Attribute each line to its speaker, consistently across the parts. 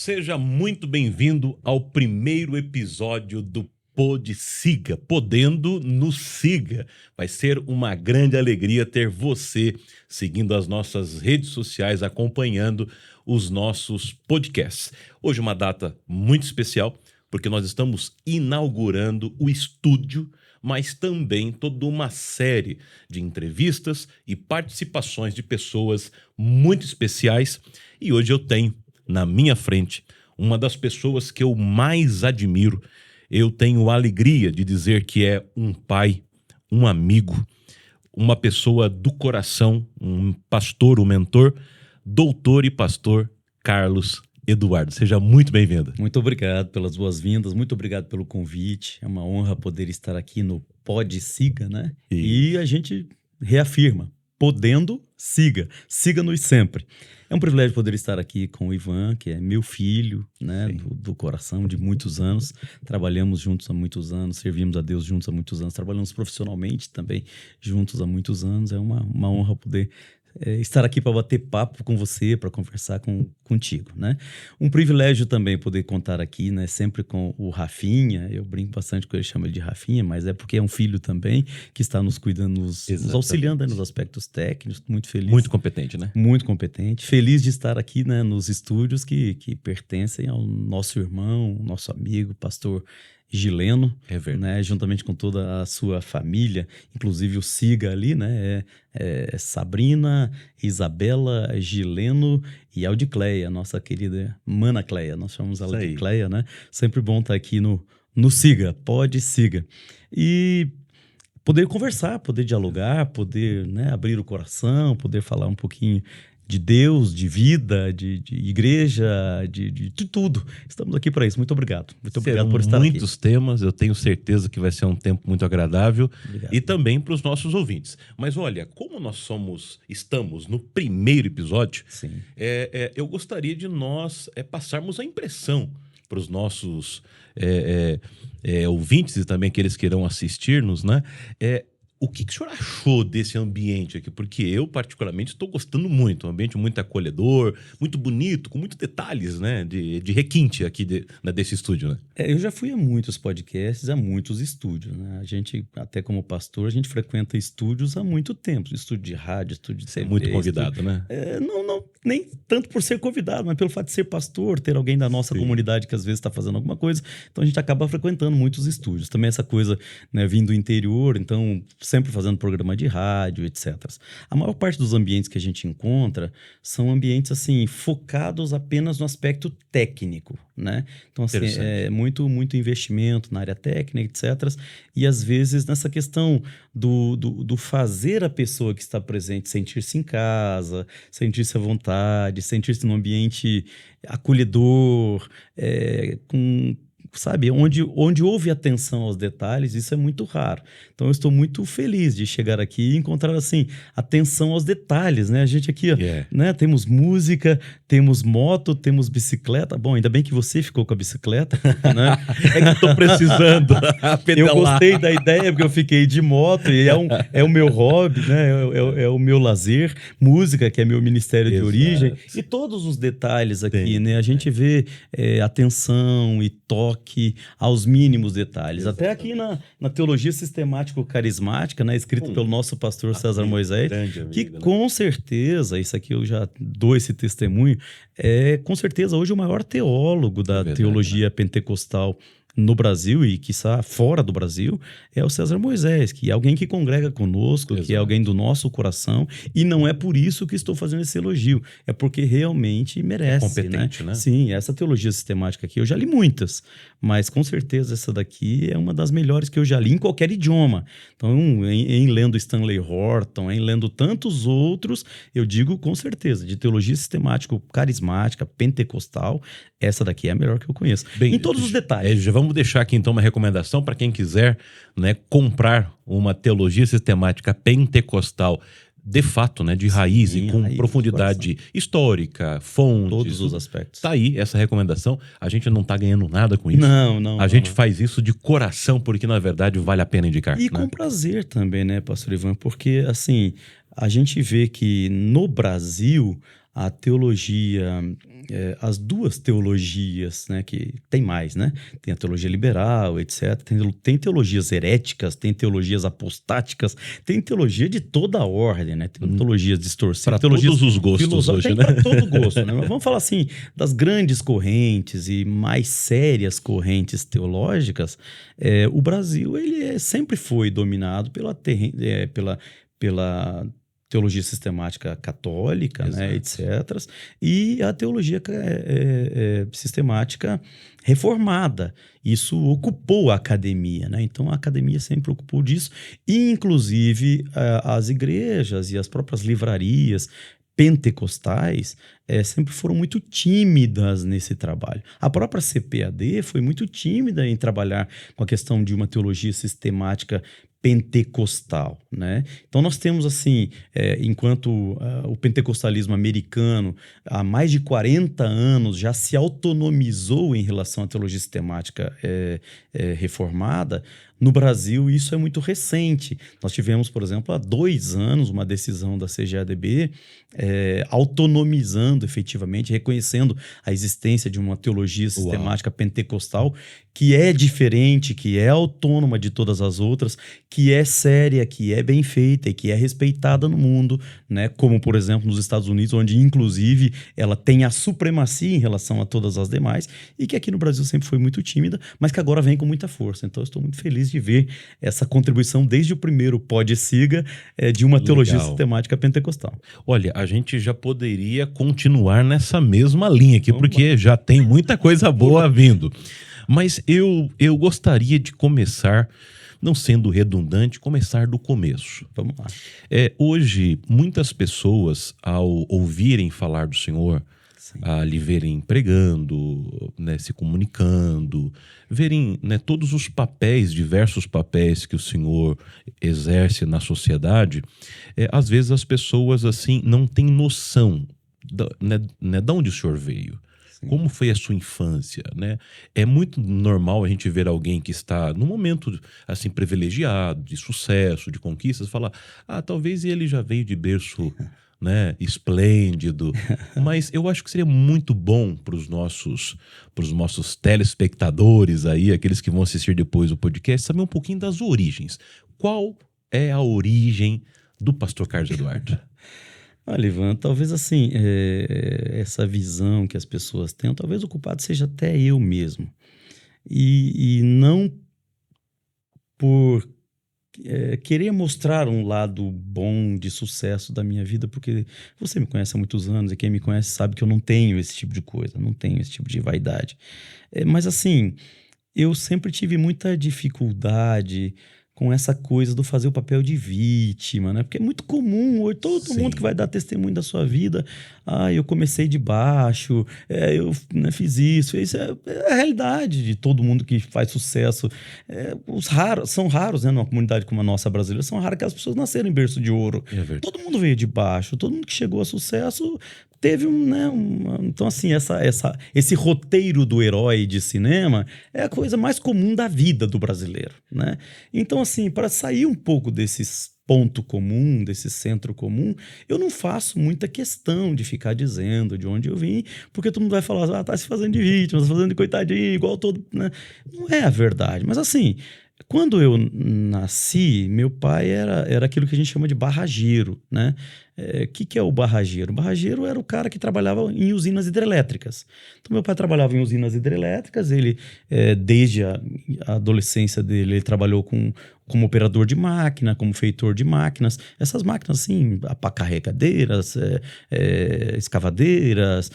Speaker 1: Seja muito bem-vindo ao primeiro episódio do Pod Siga, Podendo no Siga. Vai ser uma grande alegria ter você seguindo as nossas redes sociais, acompanhando os nossos podcasts. Hoje uma data muito especial, porque nós estamos inaugurando o estúdio, mas também toda uma série de entrevistas e participações de pessoas muito especiais. E hoje eu tenho na minha frente uma das pessoas que eu mais admiro. Eu tenho a alegria de dizer que é um pai, um amigo, uma pessoa do coração, um pastor, um mentor, doutor e pastor Carlos Eduardo. Seja muito bem-vindo.
Speaker 2: Muito obrigado pelas boas-vindas, muito obrigado pelo convite. É uma honra poder estar aqui no Pod Siga, né? E a gente reafirma, podendo, siga. Siga-nos sempre. É um privilégio poder estar aqui com o Ivan, que é meu filho, né, do coração, de muitos anos. Trabalhamos juntos há muitos anos, servimos a Deus juntos há muitos anos, trabalhamos profissionalmente também juntos há muitos anos. É uma honra poder estar aqui para bater papo com você, para conversar contigo, né? Um privilégio também poder contar aqui, né, sempre com o Rafinha. Eu brinco bastante com ele, chamo ele de Rafinha, mas é porque é um filho também que está nos cuidando, nos auxiliando, né, nos aspectos técnicos. Muito feliz.
Speaker 1: Muito competente, né?
Speaker 2: Muito competente. Feliz de estar aqui, né, nos estúdios que pertencem ao nosso irmão, nosso amigo, pastor Gileno, né, juntamente com toda a sua família, inclusive o Siga ali, né, Sabrina, Isabela, Gileno e Aldicleia, nossa querida Mana Cleia, nós chamamos ela de Cleia, né, sempre bom estar aqui no Siga, Pod Siga, e poder conversar, poder dialogar, poder, né, abrir o coração, poder falar um pouquinho de Deus, de vida, de igreja, de tudo. Estamos aqui para isso. Muito obrado. Muito obrigado por estar aqui.
Speaker 1: Muitos temas, eu tenho certeza que vai ser um tempo muito agradável. Obrigado. E também para os nossos ouvintes. Mas olha, como nós estamos no primeiro episódio, eu gostaria de nós passarmos a impressão para os nossos ouvintes e também aqueles que irão assistir-nos, né? O que o senhor achou desse ambiente aqui? Porque eu, particularmente, estou gostando muito. Um ambiente muito acolhedor, muito bonito, com muitos detalhes, né? De requinte aqui desse estúdio, né?
Speaker 2: Eu já fui a muitos podcasts, a muitos estúdios, né? A gente, até como pastor, a gente frequenta estúdios há muito tempo. Estúdio de rádio, estúdio de TV.
Speaker 1: Muito convidado, né?
Speaker 2: Não, nem tanto por ser convidado, mas pelo fato de ser pastor, ter alguém da nossa comunidade que às vezes está fazendo alguma coisa. Então a gente acaba frequentando muitos estúdios. Também essa coisa, né, vindo do interior, então sempre fazendo programa de rádio, etc. A maior parte dos ambientes que a gente encontra são ambientes assim focados apenas no aspecto técnico, né? Então assim, muito investimento na área técnica, etc. E às vezes nessa questão do fazer a pessoa que está presente sentir-se em casa, sentir-se à vontade, sentir-se num ambiente acolhedor, sabe, onde houve atenção aos detalhes. Isso é muito raro. Então eu estou muito feliz de chegar aqui e encontrar assim atenção aos detalhes, né? A gente aqui, né, temos música, temos moto, temos bicicleta. Bom, ainda bem que você ficou com a bicicleta, né?
Speaker 1: É que eu tô precisando
Speaker 2: pedalar. Eu gostei da ideia porque eu fiquei de moto e é o meu hobby, né? É o meu lazer. Música, que é meu ministério de origem. E todos os detalhes aqui, né? A gente vê atenção e toque aos mínimos detalhes. Exatamente. Até aqui na Teologia Sistemático-Carismática, né, escrito pelo nosso pastor César Moisés, que com certeza, isso aqui eu já dou esse testemunho, com certeza hoje o maior teólogo da teologia pentecostal no Brasil e quiçá fora do Brasil, é o César Moisés, que é alguém que congrega conosco, que é alguém do nosso coração, e não é por isso que estou fazendo esse elogio, é porque realmente merece. É competente, né? Sim, essa teologia sistemática aqui eu já li muitas, mas com certeza essa daqui é uma das melhores que eu já li em qualquer idioma. Então, em lendo Stanley Horton, em lendo tantos outros, eu digo com certeza, de teologia sistemático-carismática, pentecostal, essa daqui é a melhor que eu conheço. Bem, em todos os detalhes.
Speaker 1: Vamos deixar aqui então uma recomendação para quem quiser, né, comprar uma teologia sistemática pentecostal de fato, né, de raiz e com profundidade histórica, fontes.
Speaker 2: Todos os aspectos.
Speaker 1: Tá aí essa recomendação. A gente não tá ganhando nada com isso.
Speaker 2: Não.
Speaker 1: A gente faz isso de coração porque, na verdade, vale a pena indicar.
Speaker 2: E com prazer também, né, pastor Ivan? Porque, assim, a gente vê que no Brasil a teologia as duas teologias, né, que tem mais, né? Tem a teologia liberal, etc. Tem teologias heréticas, tem teologias apostáticas, tem teologia de toda a ordem, né? Tem teologias distorcidas.
Speaker 1: Para
Speaker 2: teologias
Speaker 1: todos os gostos hoje,
Speaker 2: tem
Speaker 1: né?
Speaker 2: para todo gosto, né? Mas vamos falar assim, das grandes correntes e mais sérias correntes teológicas, o Brasil sempre foi dominado pela teologia sistemática católica, né, etc. E a teologia sistemática reformada. Isso ocupou a academia, né? Então a academia sempre ocupou disso, e inclusive as igrejas e as próprias livrarias pentecostais sempre foram muito tímidas nesse trabalho. A própria CPAD foi muito tímida em trabalhar com a questão de uma teologia sistemática pentecostal, né? Então nós temos assim, enquanto o pentecostalismo americano há mais de 40 anos já se autonomizou em relação à teologia sistemática reformada, no Brasil isso é muito recente. Nós tivemos, por exemplo, há 2 anos uma decisão da CGADB autonomizando efetivamente, reconhecendo a existência de uma teologia sistemática pentecostal que é diferente, que é autônoma de todas as outras, que é séria, que é bem feita e que é respeitada no mundo, né? Como, por exemplo, nos Estados Unidos, onde, inclusive, ela tem a supremacia em relação a todas as demais, e que aqui no Brasil sempre foi muito tímida, mas que agora vem com muita força. Então, eu estou muito feliz de ver essa contribuição desde o primeiro Pode Siga de uma teologia sistemática pentecostal.
Speaker 1: Olha, a gente já poderia continuar nessa mesma linha aqui, porque já tem muita coisa boa vindo. Mas eu gostaria de começar, não sendo redundante, começar do começo.
Speaker 2: Vamos lá.
Speaker 1: Hoje, muitas pessoas, ao ouvirem falar do Senhor, a lhe verem pregando, né, se comunicando, verem, né, todos os papéis, diversos papéis que o Senhor exerce na sociedade, às vezes as pessoas assim não têm noção de onde o Senhor veio. Como foi a sua infância, né? É muito normal a gente ver alguém que está num momento assim privilegiado, de sucesso, de conquistas, falar: talvez ele já veio de berço, né, esplêndido. Mas eu acho que seria muito bom para os nossos telespectadores aí, aqueles que vão assistir depois o podcast, saber um pouquinho das origens. Qual é a origem do pastor Carlos Eduardo?
Speaker 2: Olha, Ivan, talvez assim, essa visão que as pessoas têm, talvez o culpado seja até eu mesmo. E não por querer mostrar um lado bom de sucesso da minha vida, porque você me conhece há muitos anos e quem me conhece sabe que eu não tenho esse tipo de coisa, não tenho esse tipo de vaidade. Mas assim, eu sempre tive muita dificuldade com essa coisa do fazer o papel de vítima, né? Porque é muito comum hoje, todo mundo que vai dar testemunho da sua vida, eu comecei de baixo, eu fiz isso. Isso é a realidade de todo mundo que faz sucesso. São raros, né? Numa comunidade como a nossa brasileira, são raras aquelas pessoas nasceram em berço de ouro. Todo mundo veio de baixo, todo mundo que chegou a sucesso teve então assim, esse roteiro do herói de cinema é a coisa mais comum da vida do brasileiro, né? Então assim, para sair um pouco desses ponto comum, desse centro comum, eu não faço muita questão de ficar dizendo de onde eu vim, porque todo mundo vai falar, tá se fazendo de vítima, tá se fazendo de coitadinho, igual todo, né? Não é a verdade, mas assim, quando eu nasci, meu pai era aquilo que a gente chama de barrageiro, né? Que é o barrageiro? O barrageiro era o cara que trabalhava em usinas hidrelétricas. Então, meu pai trabalhava em usinas hidrelétricas, ele, desde a adolescência dele, ele trabalhou como operador de máquina, como feitor de máquinas. Essas máquinas, assim, carregadeiras, escavadeiras,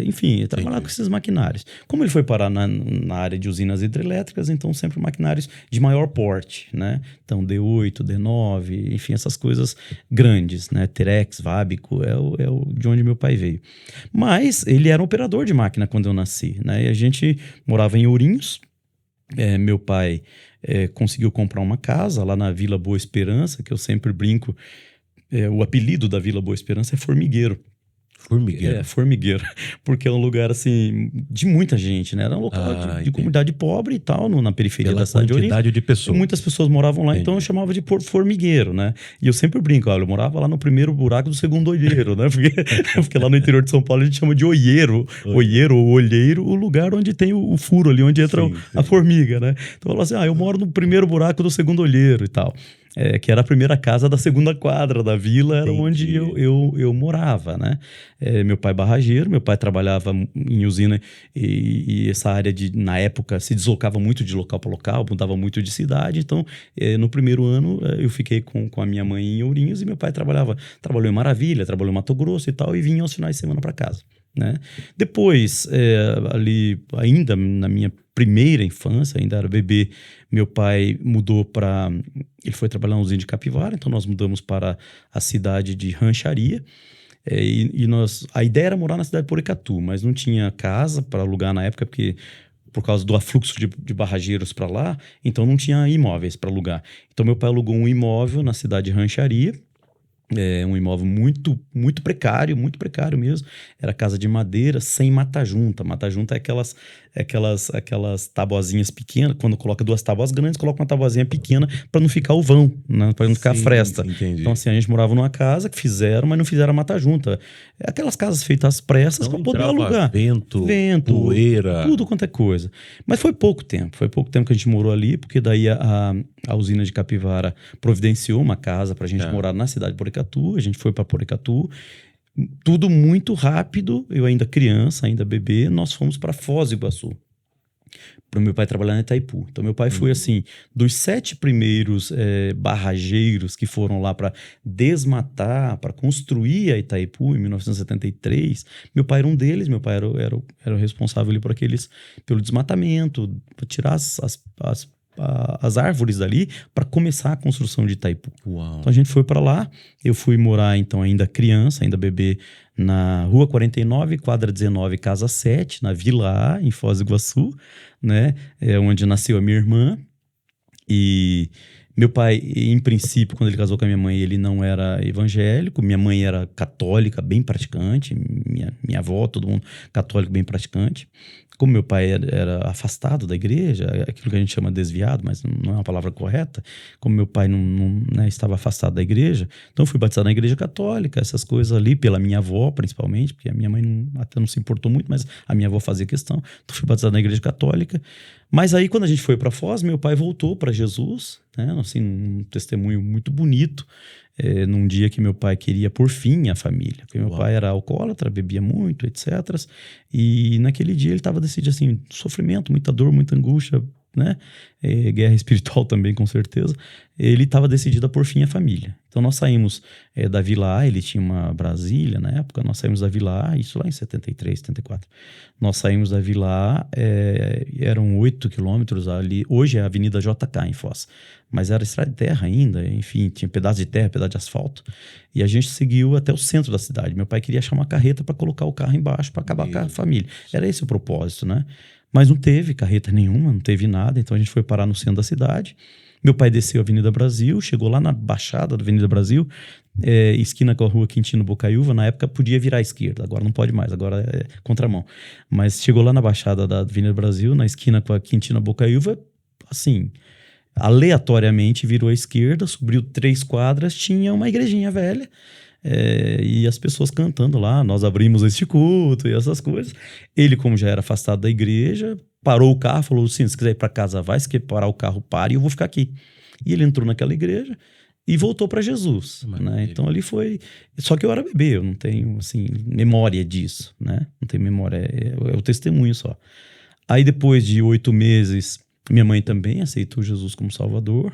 Speaker 2: enfim, ele trabalhava com esses maquinários. Como ele foi parar na área de usinas hidrelétricas, então sempre maquinários de maior porte, né? Então, D8, D9, enfim, essas coisas grandes, né? Terex, Vábico, de onde meu pai veio. Mas ele era um operador de máquina quando eu nasci, né? E a gente morava em Ourinhos. Meu pai conseguiu comprar uma casa lá na Vila Boa Esperança, que eu sempre brinco, o apelido da Vila Boa Esperança é Formigueiro.
Speaker 1: Formigueiro.
Speaker 2: Formigueiro. Porque é um lugar, assim, de muita gente, né? Era um local de comunidade pobre e tal, na periferia da cidade de Ourinhos.
Speaker 1: Quantidade de pessoas.
Speaker 2: Muitas pessoas moravam lá, então eu chamava de formigueiro, né? E eu sempre brinco, olha, eu morava lá no primeiro buraco do segundo olheiro, né? Porque lá no interior de São Paulo a gente chama de olheiro ou olheiro, o lugar onde tem o furo ali, onde entra a formiga, né? Então eu falo assim, eu moro no primeiro buraco do segundo olheiro e tal. Que era a primeira casa da segunda quadra da vila, era onde eu morava, né? Meu pai barrageiro, meu pai trabalhava em usina e essa área na época se deslocava muito de local para local, mudava muito de cidade, então no primeiro ano eu fiquei com a minha mãe em Ourinhos e meu pai trabalhou em Maravilha, trabalhou em Mato Grosso e tal, e vinha aos finais de semana para casa, né? Depois, ali ainda na minha primeira infância, ainda era bebê, meu pai mudou ele foi trabalhar na usina de Capivara, então nós mudamos para a cidade de Rancharia, a ideia era morar na cidade de Porecatu, mas não tinha casa para alugar na época, porque por causa do afluxo de barrageiros para lá, então não tinha imóveis para alugar. Então meu pai alugou um imóvel na cidade de Rancharia, um imóvel muito precário mesmo. Era casa de madeira sem mata-junta. Mata-junta é aquelas tabuazinhas pequenas. Quando coloca duas tábuas grandes, coloca uma tabuazinha pequena para não ficar o vão, né? Para não ficar fresta.
Speaker 1: Entendi.
Speaker 2: Então, assim, a gente morava numa casa que fizeram, mas não fizeram mata-junta. Aquelas casas feitas às pressas para poder alugar.
Speaker 1: Vento, poeira.
Speaker 2: Tudo quanto é coisa. Mas foi pouco tempo que a gente morou ali, porque daí a usina de Capivara providenciou uma casa para a gente morar na cidade de Porecatu. A gente foi para Porecatu, tudo muito rápido. Eu ainda criança, ainda bebê, nós fomos para Foz do Iguaçu, para o meu pai trabalhar em Itaipu. Então meu pai foi assim, dos 7 primeiros barrageiros que foram lá para desmatar, para construir a Itaipu em 1973, meu pai era um deles. Meu pai era o responsável ali pelo desmatamento, para tirar as árvores dali para começar a construção de Itaipu.
Speaker 1: Uau.
Speaker 2: Então a gente foi para lá, eu fui morar então ainda criança, ainda bebê, na Rua 49, quadra 19, casa 7, na Vila A, em Foz do Iguaçu, né? Onde nasceu a minha irmã. E meu pai, em princípio, quando ele casou com a minha mãe, ele não era evangélico. Minha mãe era católica, bem praticante. Minha avó, todo mundo católico, bem praticante. Como meu pai era afastado da igreja, aquilo que a gente chama de desviado, mas não é uma palavra correta. Como meu pai não estava afastado da igreja, então eu fui batizado na igreja católica, essas coisas ali, pela minha avó principalmente, porque a minha mãe até não se importou muito, mas a minha avó fazia questão. Então fui batizado na igreja católica. Mas aí quando a gente foi para Foz, meu pai voltou para Jesus, né? Assim, um testemunho muito bonito. Num dia que meu pai queria pôr fim à família, porque meu pai era alcoólatra, bebia muito, etc. E naquele dia ele estava decidido assim, sofrimento, muita dor, muita angústia, né? Guerra espiritual também, com certeza. Ele estava decidido a pôr fim à família. Então nós saímos da Vila A, ele tinha uma Brasília na época, nós saímos da Vila A, isso lá em 73, 74. Nós saímos da Vila A, eram 8 quilômetros ali, hoje é a Avenida JK em Foz, mas era estrada de terra ainda, enfim, tinha pedaço de terra, pedaço de asfalto, e a gente seguiu até o centro da cidade. Meu pai queria achar uma carreta para colocar o carro embaixo, para acabar com a família. Era esse o propósito, né? Mas não teve carreta nenhuma, não teve nada, então a gente foi parar no centro da cidade. Meu pai desceu a Avenida Brasil, chegou lá na Baixada da Avenida Brasil, esquina com a Rua Quintino Bocaiúva. Na época podia virar à esquerda, agora não pode mais, agora é contramão. Mas chegou lá na Baixada da Avenida Brasil, na esquina com a Quintino Bocaiúva, assim, aleatoriamente virou à esquerda, subiu 3 quadras, tinha uma igrejinha velha, e as pessoas cantando lá, nós abrimos este culto e essas coisas. Ele, como já era afastado da igreja, parou o carro, falou assim, se quiser ir para casa vai, se quer parar o carro, pare, e eu vou ficar aqui. E ele entrou naquela igreja e voltou para Jesus, né? Então ali foi... Só que eu era bebê, eu não tenho, assim, memória disso, né? Não tenho memória, é o testemunho só. Aí depois de 8 meses, minha mãe também aceitou Jesus como Salvador.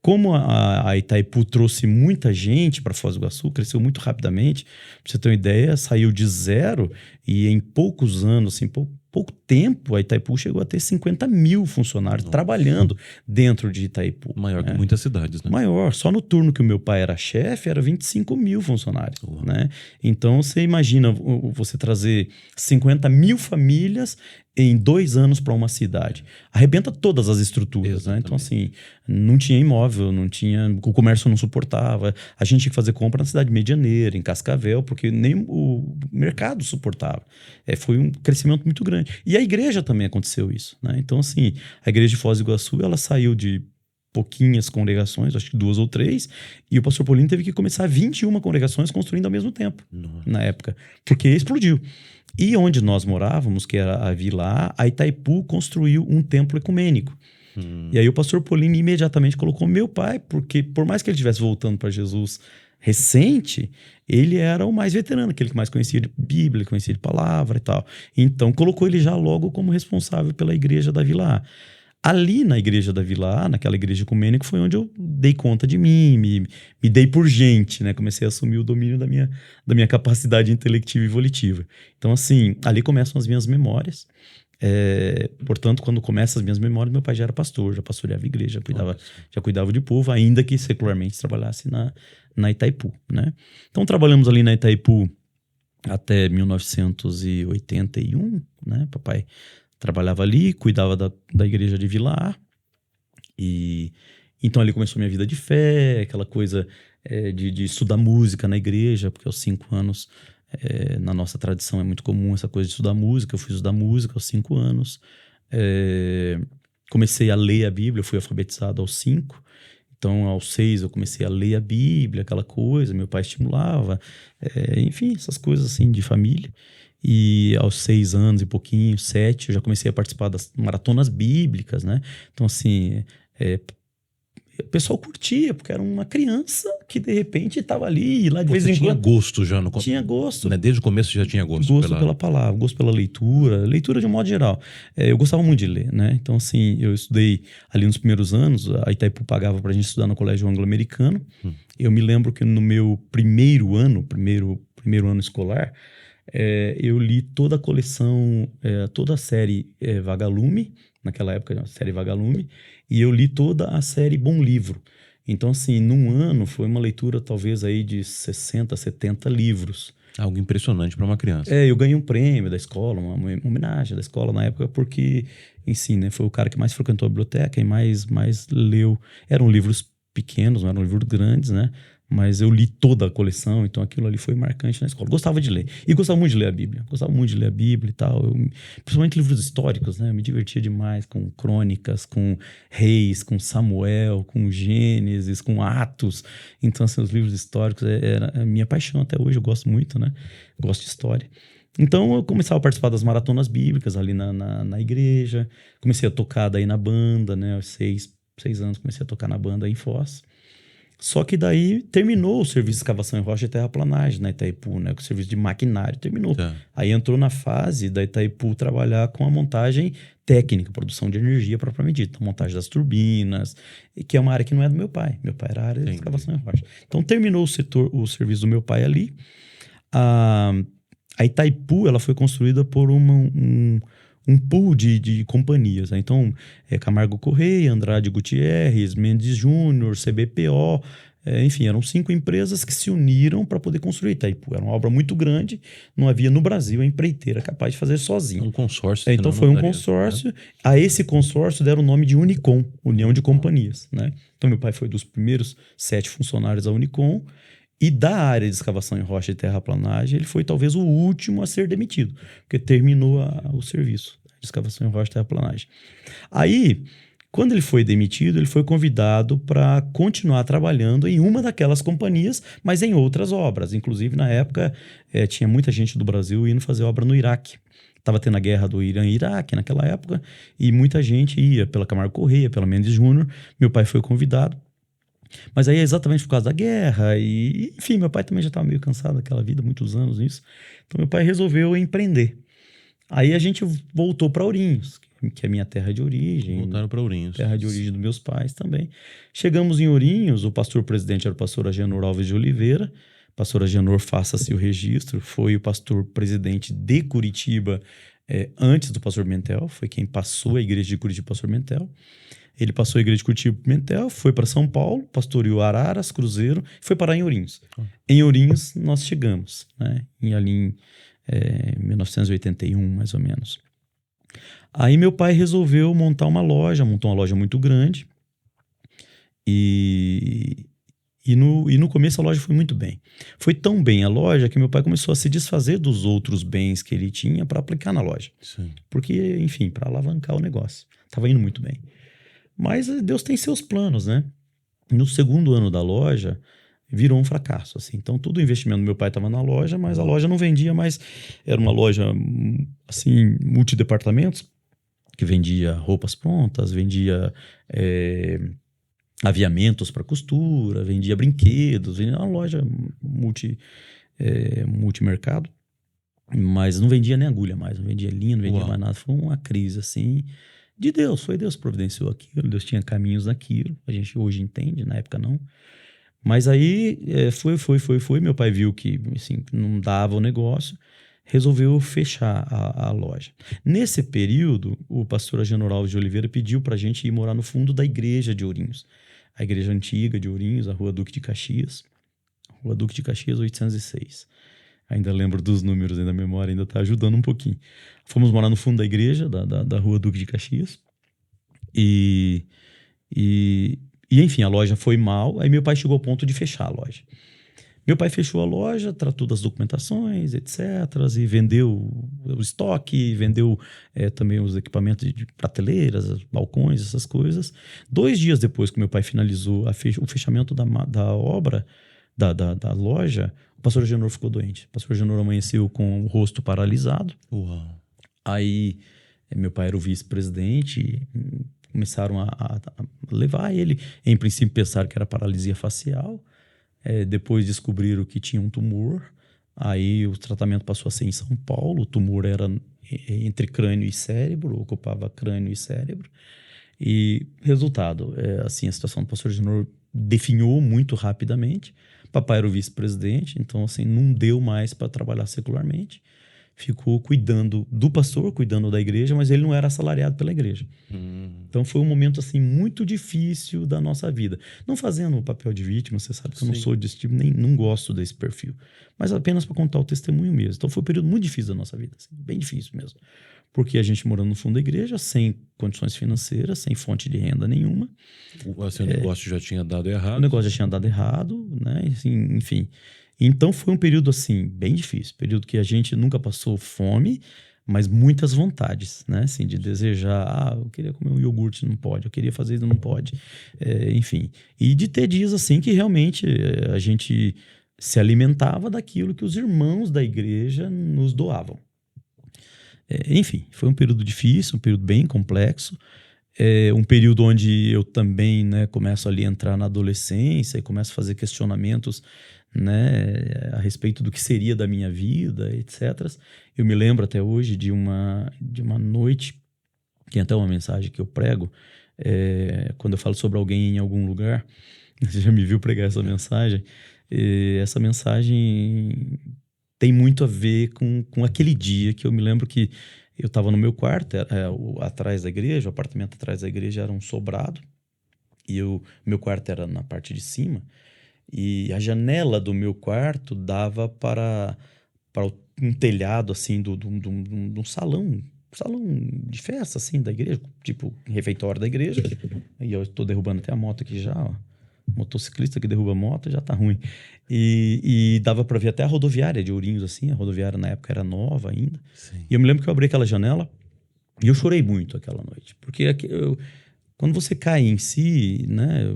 Speaker 2: Como a Itaipu trouxe muita gente para Foz do Iguaçu, cresceu muito rapidamente, para você ter uma ideia, saiu de 0 e em poucos anos, assim, pouco tempo, a Itaipu chegou a ter 50 mil funcionários trabalhando dentro de Itaipu.
Speaker 1: Maior que muitas cidades, né?
Speaker 2: Maior. Só no turno que o meu pai era chefe, era 25 mil funcionários. Né? Então, você imagina você trazer 50 mil famílias em 2 anos para uma cidade. Arrebenta todas as estruturas. Né? Então, assim, não tinha imóvel, o comércio não suportava. A gente tinha que fazer compra na cidade medianeira, em Cascavel, porque nem o mercado suportava. Foi um crescimento muito grande. E a igreja também aconteceu isso. Né? Então, assim, a igreja de Foz do Iguaçu, ela saiu de pouquinhas congregações, acho que 2 ou 3, e o pastor Paulinho teve que começar 21 congregações construindo ao mesmo tempo, na época, porque explodiu. E onde nós morávamos, que era a Vila A Itaipu construiu um templo ecumênico. E aí o pastor Paulinho imediatamente colocou meu pai, porque por mais que ele estivesse voltando para Jesus recente, ele era o mais veterano, aquele que mais conhecia de Bíblia, conhecia de palavra e tal. Então colocou ele já logo como responsável pela igreja da Vila A. Ali na igreja da Vila A, naquela igreja ecumênica, foi onde eu dei conta de mim, me dei por gente, né? Comecei a assumir o domínio da minha capacidade intelectiva e volitiva. Então, assim, ali começam as minhas memórias. Portanto, quando começam as minhas memórias, meu pai já era pastor, já pastoreava a igreja, já cuidava de povo, ainda que secularmente trabalhasse na Itaipu, né? Então, trabalhamos ali na Itaipu até 1981, né? Papai trabalhava ali, cuidava da igreja de Vila A. E então ali começou minha vida de fé, aquela coisa de estudar música na igreja, porque aos 5 anos, na nossa tradição é muito comum essa coisa de estudar música. Eu fui estudar música aos 5 anos. Comecei a ler a Bíblia, eu fui alfabetizado aos 5. Então, aos 6 eu comecei a ler a Bíblia, aquela coisa, meu pai estimulava. Enfim, essas coisas assim de família. E aos 6 anos e pouquinho, 7, eu já comecei a participar das maratonas bíblicas, né? Então, assim, o pessoal curtia, porque era uma criança que, de repente, estava ali, lá de vez em quando...
Speaker 1: tinha gosto já no começo.
Speaker 2: Tinha gosto.
Speaker 1: Né? Desde o começo já tinha gosto.
Speaker 2: Gosto pela palavra, gosto pela leitura de um modo geral. Eu gostava muito de ler, né? Então, assim, eu estudei ali nos primeiros anos, a Itaipu pagava pra gente estudar no colégio anglo-americano. Eu me lembro que no meu primeiro ano escolar, eu li toda a coleção, toda a série Vagalume, naquela época, a série Vagalume, e eu li toda a série Bom Livro. Então, assim, num ano foi uma leitura talvez aí de 60, 70 livros.
Speaker 1: Algo impressionante para uma criança.
Speaker 2: Eu ganhei um prêmio da escola, uma homenagem da escola na época, porque, enfim, né, foi o cara que mais frequentou a biblioteca e mais leu. Eram livros pequenos, não eram livros grandes, né? Mas eu li toda a coleção, então aquilo ali foi marcante na escola. Gostava de ler. E gostava muito de ler a Bíblia. Gostava muito de ler a Bíblia e tal. Principalmente livros históricos, né? Eu me divertia demais com crônicas, com Reis, com Samuel, com Gênesis, com Atos. Então, assim, os livros históricos era a minha paixão até hoje. Eu gosto muito, né? Gosto de história. Então, eu começava a participar das maratonas bíblicas ali na igreja. Comecei a tocar daí na banda, né? Aos 6 anos comecei a tocar na banda em Foz. Só que daí terminou o serviço de escavação em rocha e terraplanagem na Itaipu, né? O serviço de maquinário terminou. Tá. Aí entrou na fase da Itaipu trabalhar com a montagem técnica, produção de energia propriamente dita, a montagem das turbinas, que é uma área que não é do meu pai. Meu pai era a área de escavação em rocha. Então terminou o serviço do meu pai ali. A Itaipu, ela foi construída por um pool de companhias, né? Então, Camargo Correia, Andrade Gutierrez, Mendes Júnior, CBPO, enfim, eram 5 empresas que se uniram para poder construir Itaipu. Era uma obra muito grande, não havia no Brasil a empreiteira capaz de fazer sozinho.
Speaker 1: Um consórcio.
Speaker 2: Então foi um consórcio. Né? A esse consórcio deram o nome de Unicom, União de Companhias, né? Então meu pai foi dos primeiros 7 funcionários da Unicom. E da área de escavação em rocha e terraplanagem, ele foi talvez o último a ser demitido, porque terminou o serviço de escavação em rocha e terraplanagem. Aí, quando ele foi demitido, ele foi convidado para continuar trabalhando em uma daquelas companhias, mas em outras obras. Inclusive, na época, tinha muita gente do Brasil indo fazer obra no Iraque. Estava tendo a guerra do Irã e Iraque naquela época, e muita gente ia pela Camargo Correia, pela Mendes Júnior. Meu pai foi convidado. Mas aí é exatamente por causa da guerra e, enfim, meu pai também já estava meio cansado daquela vida, muitos anos nisso. Então meu pai resolveu empreender. Aí a gente voltou para Ourinhos, que é minha terra de origem.
Speaker 1: Voltaram para Ourinhos.
Speaker 2: Terra de origem dos meus pais também. Chegamos em Ourinhos, o pastor presidente era o pastor Agenor Alves de Oliveira. Pastor Agenor, faça-se o registro, foi o pastor presidente de Curitiba antes do pastor Pimentel, foi quem passou a igreja de Curitiba, pastor Pimentel. Ele passou a igreja de Curitiba Pimentel, foi para São Paulo, pastoreou Araras, Cruzeiro, foi parar em Ourinhos. Em Ourinhos nós chegamos, né? Ali em 1981, mais ou menos. Aí meu pai resolveu montou uma loja muito grande. E no começo a loja foi muito bem. Foi tão bem a loja que meu pai começou a se desfazer dos outros bens que ele tinha para aplicar na loja.
Speaker 1: Sim.
Speaker 2: Porque, enfim, para alavancar o negócio. Estava indo muito bem. Mas Deus tem seus planos, né? No segundo ano da loja, virou um fracasso, assim. Então, todo o investimento do meu pai estava na loja, mas a loja não vendia mais. Era uma loja, assim, multidepartamentos, que vendia roupas prontas, vendia aviamentos para costura, vendia brinquedos, vendia uma loja multimercado. Mas não vendia nem agulha mais, não vendia linha, não vendia mais nada. Foi uma crise, assim, de Deus. Foi Deus que providenciou aquilo, Deus tinha caminhos naquilo. A gente hoje entende, na época não. Mas aí foi. Meu pai viu que assim, não dava o negócio, resolveu fechar a loja. Nesse período, o pastor Ageno Alves de Oliveira pediu para a gente ir morar no fundo da igreja de Ourinhos. A igreja antiga de Ourinhos, a Rua Duque de Caxias. Rua Duque de Caxias, 806. Ainda lembro dos números, ainda a memória ainda está ajudando um pouquinho. Fomos morar no fundo da igreja, da Rua Duque de Caxias. E enfim, a loja foi mal. Aí meu pai chegou ao ponto de fechar a loja. Meu pai fechou a loja, tratou das documentações, etc. E vendeu o estoque, vendeu também os equipamentos de prateleiras, balcões, essas coisas. 2 dias depois que meu pai finalizou o fechamento da obra, da loja, o pastor Agenor ficou doente. O pastor Agenor amanheceu com o rosto paralisado.
Speaker 1: Uau.
Speaker 2: Aí meu pai era o vice-presidente, começaram a levar ele. Em princípio pensaram que era paralisia facial. Depois descobriram que tinha um tumor. Aí o tratamento passou a ser em São Paulo. O tumor era entre crânio e cérebro, ocupava crânio e cérebro. E resultado, assim, a situação do pastor Agenor definhou muito rapidamente. Papai era o vice-presidente, então assim, não deu mais para trabalhar secularmente. Ficou cuidando do pastor, cuidando da igreja, mas ele não era assalariado pela igreja. Então foi um momento assim muito difícil da nossa vida. Não fazendo o papel de vítima, você sabe que eu não sou desse tipo, nem não gosto desse perfil. Mas apenas para contar o testemunho mesmo. Então foi um período muito difícil da nossa vida, assim, bem difícil mesmo. Porque a gente morando no fundo da igreja, sem condições financeiras, sem fonte de renda nenhuma.
Speaker 1: O negócio já tinha dado errado.
Speaker 2: O negócio já tinha dado errado, né? Assim, enfim. Então foi um período assim, bem difícil. Período que a gente nunca passou fome, mas muitas vontades, né? Assim, de desejar, eu queria comer um iogurte, não pode. Eu queria fazer isso, não pode. Enfim. E de ter dias assim que realmente a gente se alimentava daquilo que os irmãos da igreja nos doavam. Enfim, foi um período difícil, um período bem complexo. Um período onde eu também, né, começo ali a entrar na adolescência e começo a fazer questionamentos, né, a respeito do que seria da minha vida, etc. Eu me lembro até hoje de uma noite, que é até uma mensagem que eu prego, quando eu falo sobre alguém em algum lugar, você já me viu pregar essa mensagem, essa mensagem tem muito a ver com aquele dia que eu me lembro que eu estava no meu quarto, atrás da igreja, o apartamento atrás da igreja era um sobrado, e meu quarto era na parte de cima, e a janela do meu quarto dava para um telhado, assim, de um salão de festa, assim, da igreja, tipo, refeitório da igreja. E eu estou derrubando até a moto aqui já, ó. Motociclista que derruba moto já tá ruim. E dava para ver até a rodoviária de Ourinhos, assim. A rodoviária na época era nova ainda.
Speaker 1: Sim.
Speaker 2: E eu me lembro que eu abri aquela janela e eu chorei muito aquela noite. Porque quando você cai em si, né,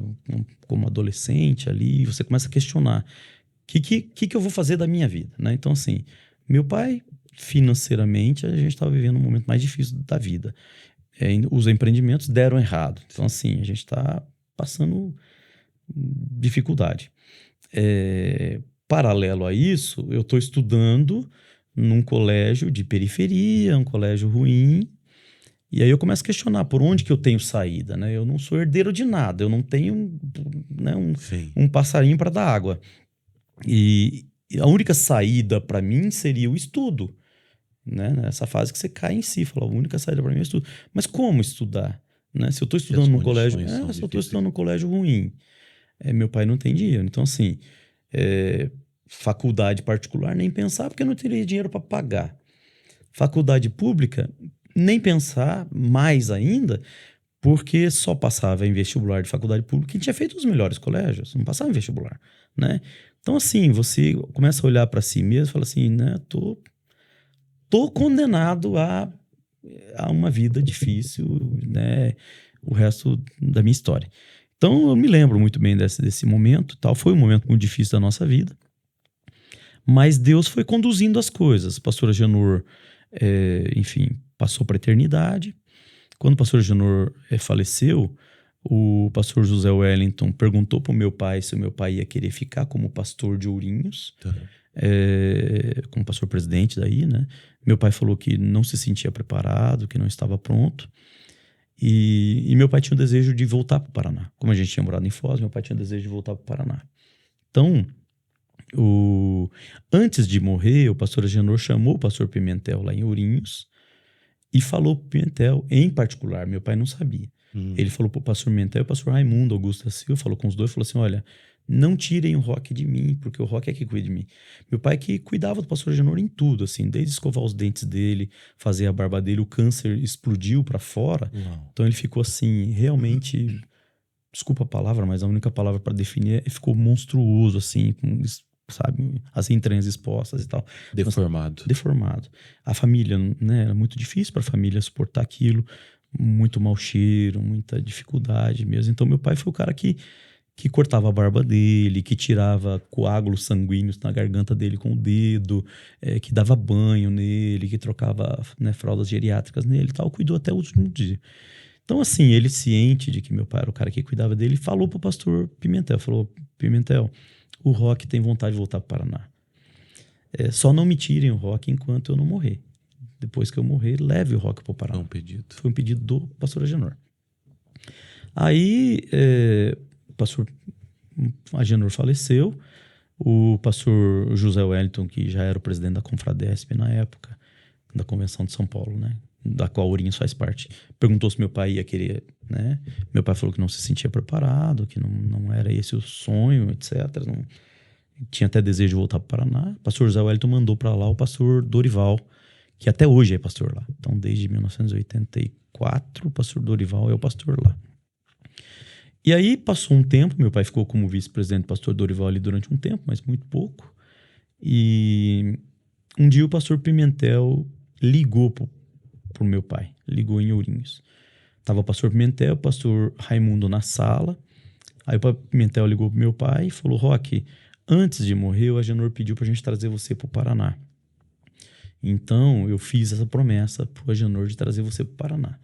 Speaker 2: como adolescente ali, você começa a questionar o que eu vou fazer da minha vida, né? Então, assim, meu pai, financeiramente, a gente estava vivendo um momento mais difícil da vida. Os empreendimentos deram errado. Então, assim, a gente está passando dificuldade. Paralelo a isso, eu estou estudando num colégio de periferia, um colégio ruim, e aí eu começo a questionar por onde que eu tenho saída, né? Eu não sou herdeiro de nada, eu não tenho, né, um passarinho para dar água. E a única saída para mim seria o estudo. né? Nessa fase que você cai em si, fala, a única saída para mim é estudo. Mas como estudar? Né? Se eu estou estudando num colégio, se eu estou estudando num colégio ruim, meu pai não tem dinheiro. Então, assim, faculdade particular, nem pensar, porque eu não teria dinheiro para pagar. Faculdade pública, nem pensar, mais ainda, porque só passava em vestibular de faculdade pública quem tinha feito os melhores colégios, não passava em vestibular, né? Então, assim, você começa a olhar para si mesmo e fala assim, né? Tô condenado a uma vida difícil, né? O resto da minha história. Então, eu me lembro muito bem desse momento, tal. Foi um momento muito difícil da nossa vida, mas Deus foi conduzindo as coisas. A pastora Janor, enfim, passou para a eternidade. Quando o pastor Janor faleceu, o pastor José Wellington perguntou para o meu pai se o meu pai ia querer ficar como pastor de Ourinhos, como pastor presidente daí, né? Meu pai falou que não se sentia preparado, que não estava pronto. E meu pai tinha o desejo de voltar para o Paraná. Como a gente tinha morado em Foz, meu pai tinha o desejo de voltar para o Paraná. Então, antes de morrer, o pastor Agenor chamou o pastor Pimentel lá em Ourinhos e falou para o Pimentel, em particular, meu pai não sabia. Ele falou para o pastor Pimentel e o pastor Raimundo Augusto da Silva, falou com os dois, falou assim, olha, não tirem o Roque de mim, porque o Roque é que cuida de mim. Meu pai que cuidava do pastor Agenor em tudo, assim, desde escovar os dentes dele, fazer a barba dele, o câncer explodiu para fora. Então ele ficou assim, realmente, desculpa a palavra, mas a única palavra para definir é ficou monstruoso, assim, com, sabe, as entranhas expostas e tal.
Speaker 1: Deformado.
Speaker 2: Deformado. A família, né, era muito difícil para a família suportar aquilo, muito mau cheiro, muita dificuldade mesmo. Então meu pai foi o cara que cortava a barba dele, que tirava coágulos sanguíneos na garganta dele com o dedo, que dava banho nele, que trocava, né, fraldas geriátricas nele e tal, cuidou até o último dia. Então, assim, ele ciente de que meu pai era o cara que cuidava dele, falou pro pastor Pimentel, falou, Pimentel, o Roque tem vontade de voltar para o Paraná. Só não me tirem o Roque enquanto eu não morrer. Depois que eu morrer, leve o Roque para o Paraná. Foi um pedido do pastor Agenor. Aí, o pastor Agenor faleceu, o pastor José Wellington, que já era o presidente da Confradesp na época, da Convenção de São Paulo, né, da qual Ourinhos faz parte, perguntou se meu pai ia querer, né, meu pai falou que não se sentia preparado, que não era esse o sonho, etc, não, tinha até desejo de voltar para o Paraná. O pastor José Wellington mandou para lá o pastor Dorival, que até hoje é pastor lá. Então, desde 1984, o pastor Dorival é o pastor lá. E aí passou um tempo, meu pai ficou como vice-presidente do pastor Dorival ali durante um tempo, mas muito pouco. E um dia o pastor Pimentel ligou pro meu pai, ligou em Ourinhos. Tava o pastor Pimentel, o pastor Raimundo na sala. Aí o Pimentel ligou pro meu pai e falou, Roque, antes de morrer, o Agenor pediu pra gente trazer você pro Paraná. Então, eu fiz essa promessa pro Agenor de trazer você pro Paraná.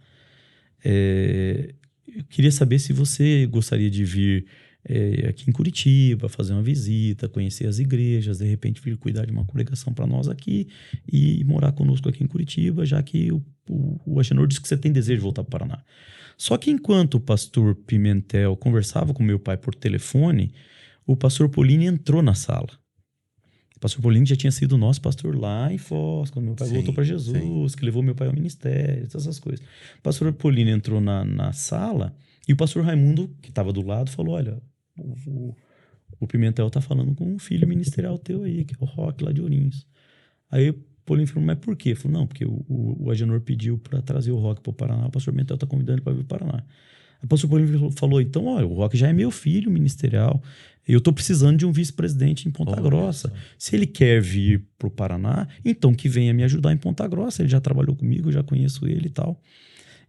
Speaker 2: Eu queria saber se você gostaria de vir aqui em Curitiba, fazer uma visita, conhecer as igrejas, de repente vir cuidar de uma congregação para nós aqui e morar conosco aqui em Curitiba, já que o Agenor disse que você tem desejo de voltar para o Paraná. Só que enquanto o pastor Pimentel conversava com meu pai por telefone, o pastor Polini entrou na sala. O pastor Polini já tinha sido nosso pastor lá em Foz, quando meu pai voltou para Jesus, que levou meu pai ao ministério, essas coisas. O pastor Polini entrou na sala e o pastor Raimundo, que estava do lado, falou, olha, o Pimentel tá falando com um filho ministerial teu aí, que é o Roque lá de Ourinhos. Aí o Polini falou, mas por quê? Ele falou, não, porque o Agenor pediu para trazer o Roque para o Paraná, o pastor Pimentel tá convidando ele para vir para o Paraná. O pastor Polini falou, então, olha, o Roque já é meu filho ministerial, eu estou precisando de um vice-presidente em Ponta Grossa. Se ele quer vir para o Paraná, então que venha me ajudar em Ponta Grossa. Ele já trabalhou comigo, eu já conheço ele e tal.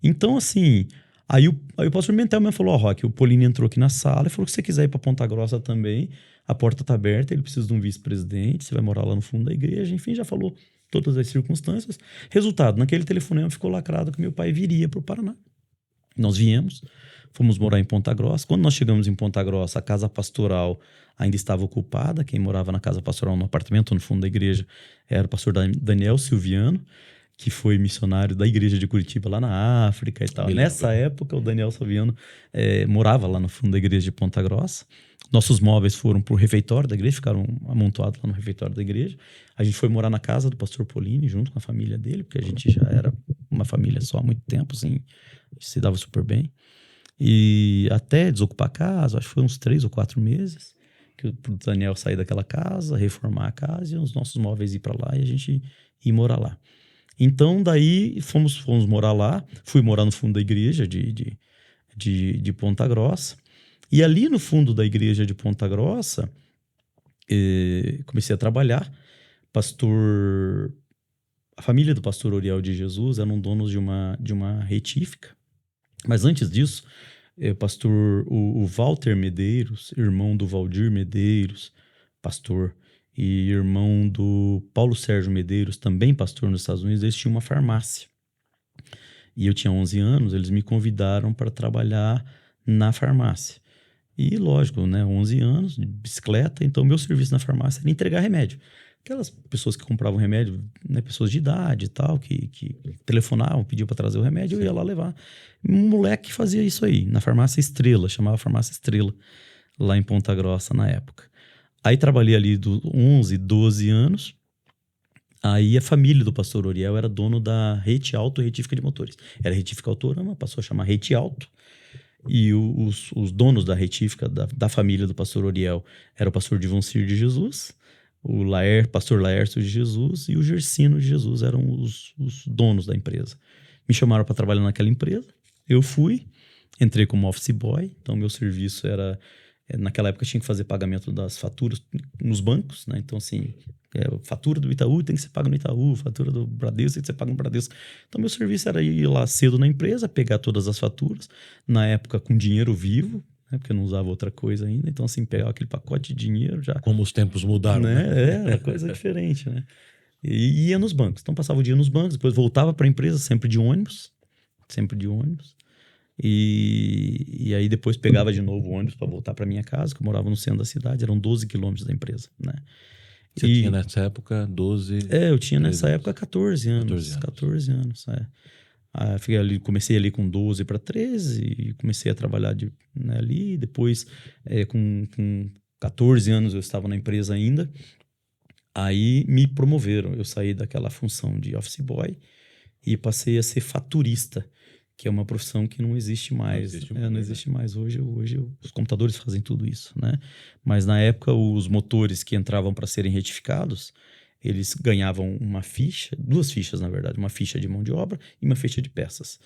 Speaker 2: Então, assim, aí o pastor Pimentel mesmo falou, Roque, o Polini entrou aqui na sala e falou que se você quiser ir para Ponta Grossa também, a porta está aberta, ele precisa de um vice-presidente, você vai morar lá no fundo da igreja, enfim, já falou todas as circunstâncias. Resultado, naquele telefonema ficou lacrado que meu pai viria para o Paraná. Nós viemos, fomos morar em Ponta Grossa. Quando nós chegamos em Ponta Grossa, a casa pastoral ainda estava ocupada. Quem morava na casa pastoral, no apartamento no fundo da igreja, era o pastor Daniel Silviano, que foi missionário da igreja de Curitiba lá na África e tal. Nessa época, o Daniel Silviano morava lá no fundo da igreja de Ponta Grossa. Nossos móveis foram pro refeitório da igreja, ficaram amontoados lá no refeitório da igreja. A gente foi morar na casa do pastor Polini, junto com a família dele, porque a gente já era uma família só há muito tempo, assim, se dava super bem. E até desocupar a casa, acho que foi uns 3 ou 4 meses, que o Daniel sair daquela casa, reformar a casa e os nossos móveis ir para lá e a gente ir morar lá. Então, daí, fomos morar lá. Fui morar no fundo da igreja de Ponta Grossa. E ali no fundo da igreja de Ponta Grossa, comecei a trabalhar. A família do pastor Uriel de Jesus eram donos de uma retífica. Mas antes disso, o Walter Medeiros, irmão do Valdir Medeiros, pastor, e irmão do Paulo Sérgio Medeiros, também pastor nos Estados Unidos, eles tinham uma farmácia. E eu tinha 11 anos, eles me convidaram para trabalhar na farmácia. E lógico, né, 11 anos, de bicicleta, então meu serviço na farmácia era entregar remédio. Aquelas pessoas que compravam remédio, né, pessoas de idade e tal, que telefonavam, pediam para trazer o remédio, eu ia lá levar. Um moleque fazia isso aí, na farmácia Estrela, chamava farmácia Estrela, lá em Ponta Grossa na época. Aí trabalhei ali dos 11, 12 anos. Aí a família do pastor Uriel era dono da Rete Auto Retífica de Motores. Era Retífica Autorama, passou a chamar Rete Auto. E os donos da retífica, da família do pastor Uriel, era o pastor Divoncir de Jesus, o pastor Laércio de Jesus e o Gersino de Jesus, eram os donos da empresa. Me chamaram para trabalhar naquela empresa, eu fui, entrei como office boy, então meu serviço era... Naquela época tinha que fazer pagamento das faturas nos bancos, né? Então, assim, fatura do Itaú tem que ser paga no Itaú, fatura do Bradesco tem que ser paga no Bradesco. Então, meu serviço era ir lá cedo na empresa, pegar todas as faturas, na época com dinheiro vivo, né? Porque eu não usava outra coisa ainda. Então, assim, pegar aquele pacote de dinheiro já...
Speaker 1: Como os tempos mudaram, né?
Speaker 2: Era coisa diferente, né? E ia nos bancos. Então, passava o dia nos bancos, depois voltava para a empresa, sempre de ônibus. E aí depois pegava de novo o ônibus para voltar para minha casa, que eu morava no centro da cidade, eram 12 quilômetros da empresa, né?
Speaker 1: Você tinha nessa época 12...
Speaker 2: eu tinha nessa época 14 anos. 14 anos, Fiquei ali, comecei ali com 12 para 13 e comecei a trabalhar né, ali. Depois, com 14 anos eu estava na empresa ainda. Aí me promoveram, eu saí daquela função de office boy e passei a ser faturista, que é uma profissão que não existe mais. Não existe mais. Hoje os computadores fazem tudo isso, né? Mas na época, os motores que entravam para serem retificados, eles ganhavam uma ficha, 2 fichas, na verdade, uma ficha de mão de obra e uma ficha de peças.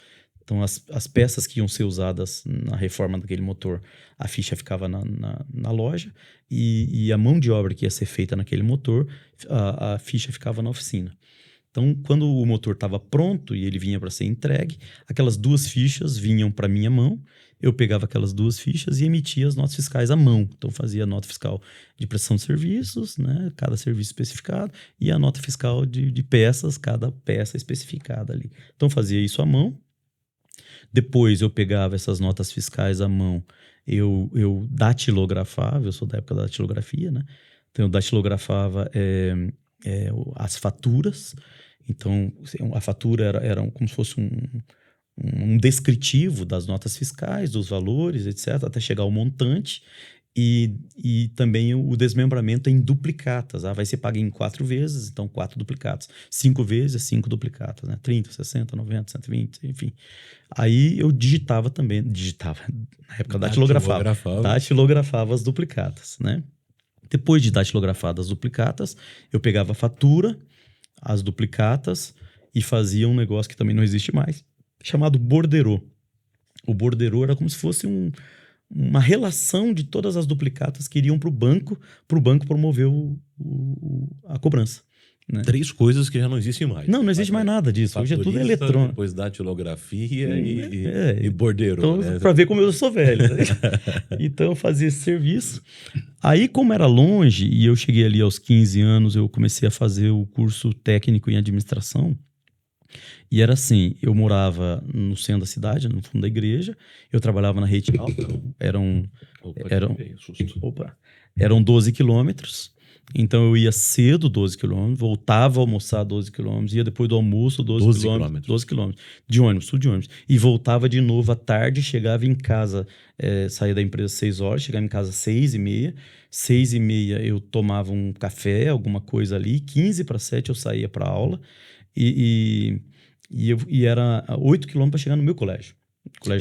Speaker 2: Então, as peças que iam ser usadas na reforma daquele motor, a ficha ficava na loja e a mão de obra que ia ser feita naquele motor, a ficha ficava na oficina. Então, quando o motor estava pronto e ele vinha para ser entregue, aquelas 2 fichas vinham para minha mão, eu pegava aquelas 2 fichas e emitia as notas fiscais à mão. Então, fazia a nota fiscal de prestação de serviços, né, cada serviço especificado, e a nota fiscal de peças, cada peça especificada ali. Então, fazia isso à mão. Depois, eu pegava essas notas fiscais à mão, eu datilografava, eu sou da época da datilografia, né? Então, eu datilografava as faturas. Então, a fatura era como se fosse um descritivo das notas fiscais, dos valores, etc., até chegar ao montante, e também o desmembramento em duplicatas. Vai ser pago em 4 vezes, então 4 duplicatas. 5 vezes, 5 duplicatas, né? 30, 60, 90, 120, enfim. Aí eu digitava, na época datilografava as duplicatas, né? Depois de datilografadas as duplicatas, eu pegava a fatura, as duplicatas, e fazia um negócio que também não existe mais, chamado borderô. O borderô era como se fosse uma relação de todas as duplicatas que iriam para o banco promover a cobrança. Né?
Speaker 1: 3 coisas que já não existem mais.
Speaker 2: Não existe mais nada disso. Hoje é tudo eletrônico.
Speaker 1: Depois datilografia e borderô.
Speaker 2: Então, né? Para ver como eu sou velho. Né? Então, eu fazia esse serviço. Aí, como era longe, e eu cheguei ali aos 15 anos, eu comecei a fazer o curso técnico em administração. E era assim, eu morava no centro da cidade, no fundo da igreja, eu trabalhava na Rede Alta, eram 12 quilômetros, Então eu ia cedo 12 quilômetros, voltava a almoçar 12 quilômetros, ia depois do almoço 12 quilômetros, 12 quilômetros, de ônibus, tudo de ônibus. E voltava de novo à tarde, chegava em casa, saía da empresa às 6 horas, chegava em casa às 6h30. 6h30 eu tomava um café, alguma coisa ali, 6h45 eu saía para aula e era 8 quilômetros para chegar no meu colégio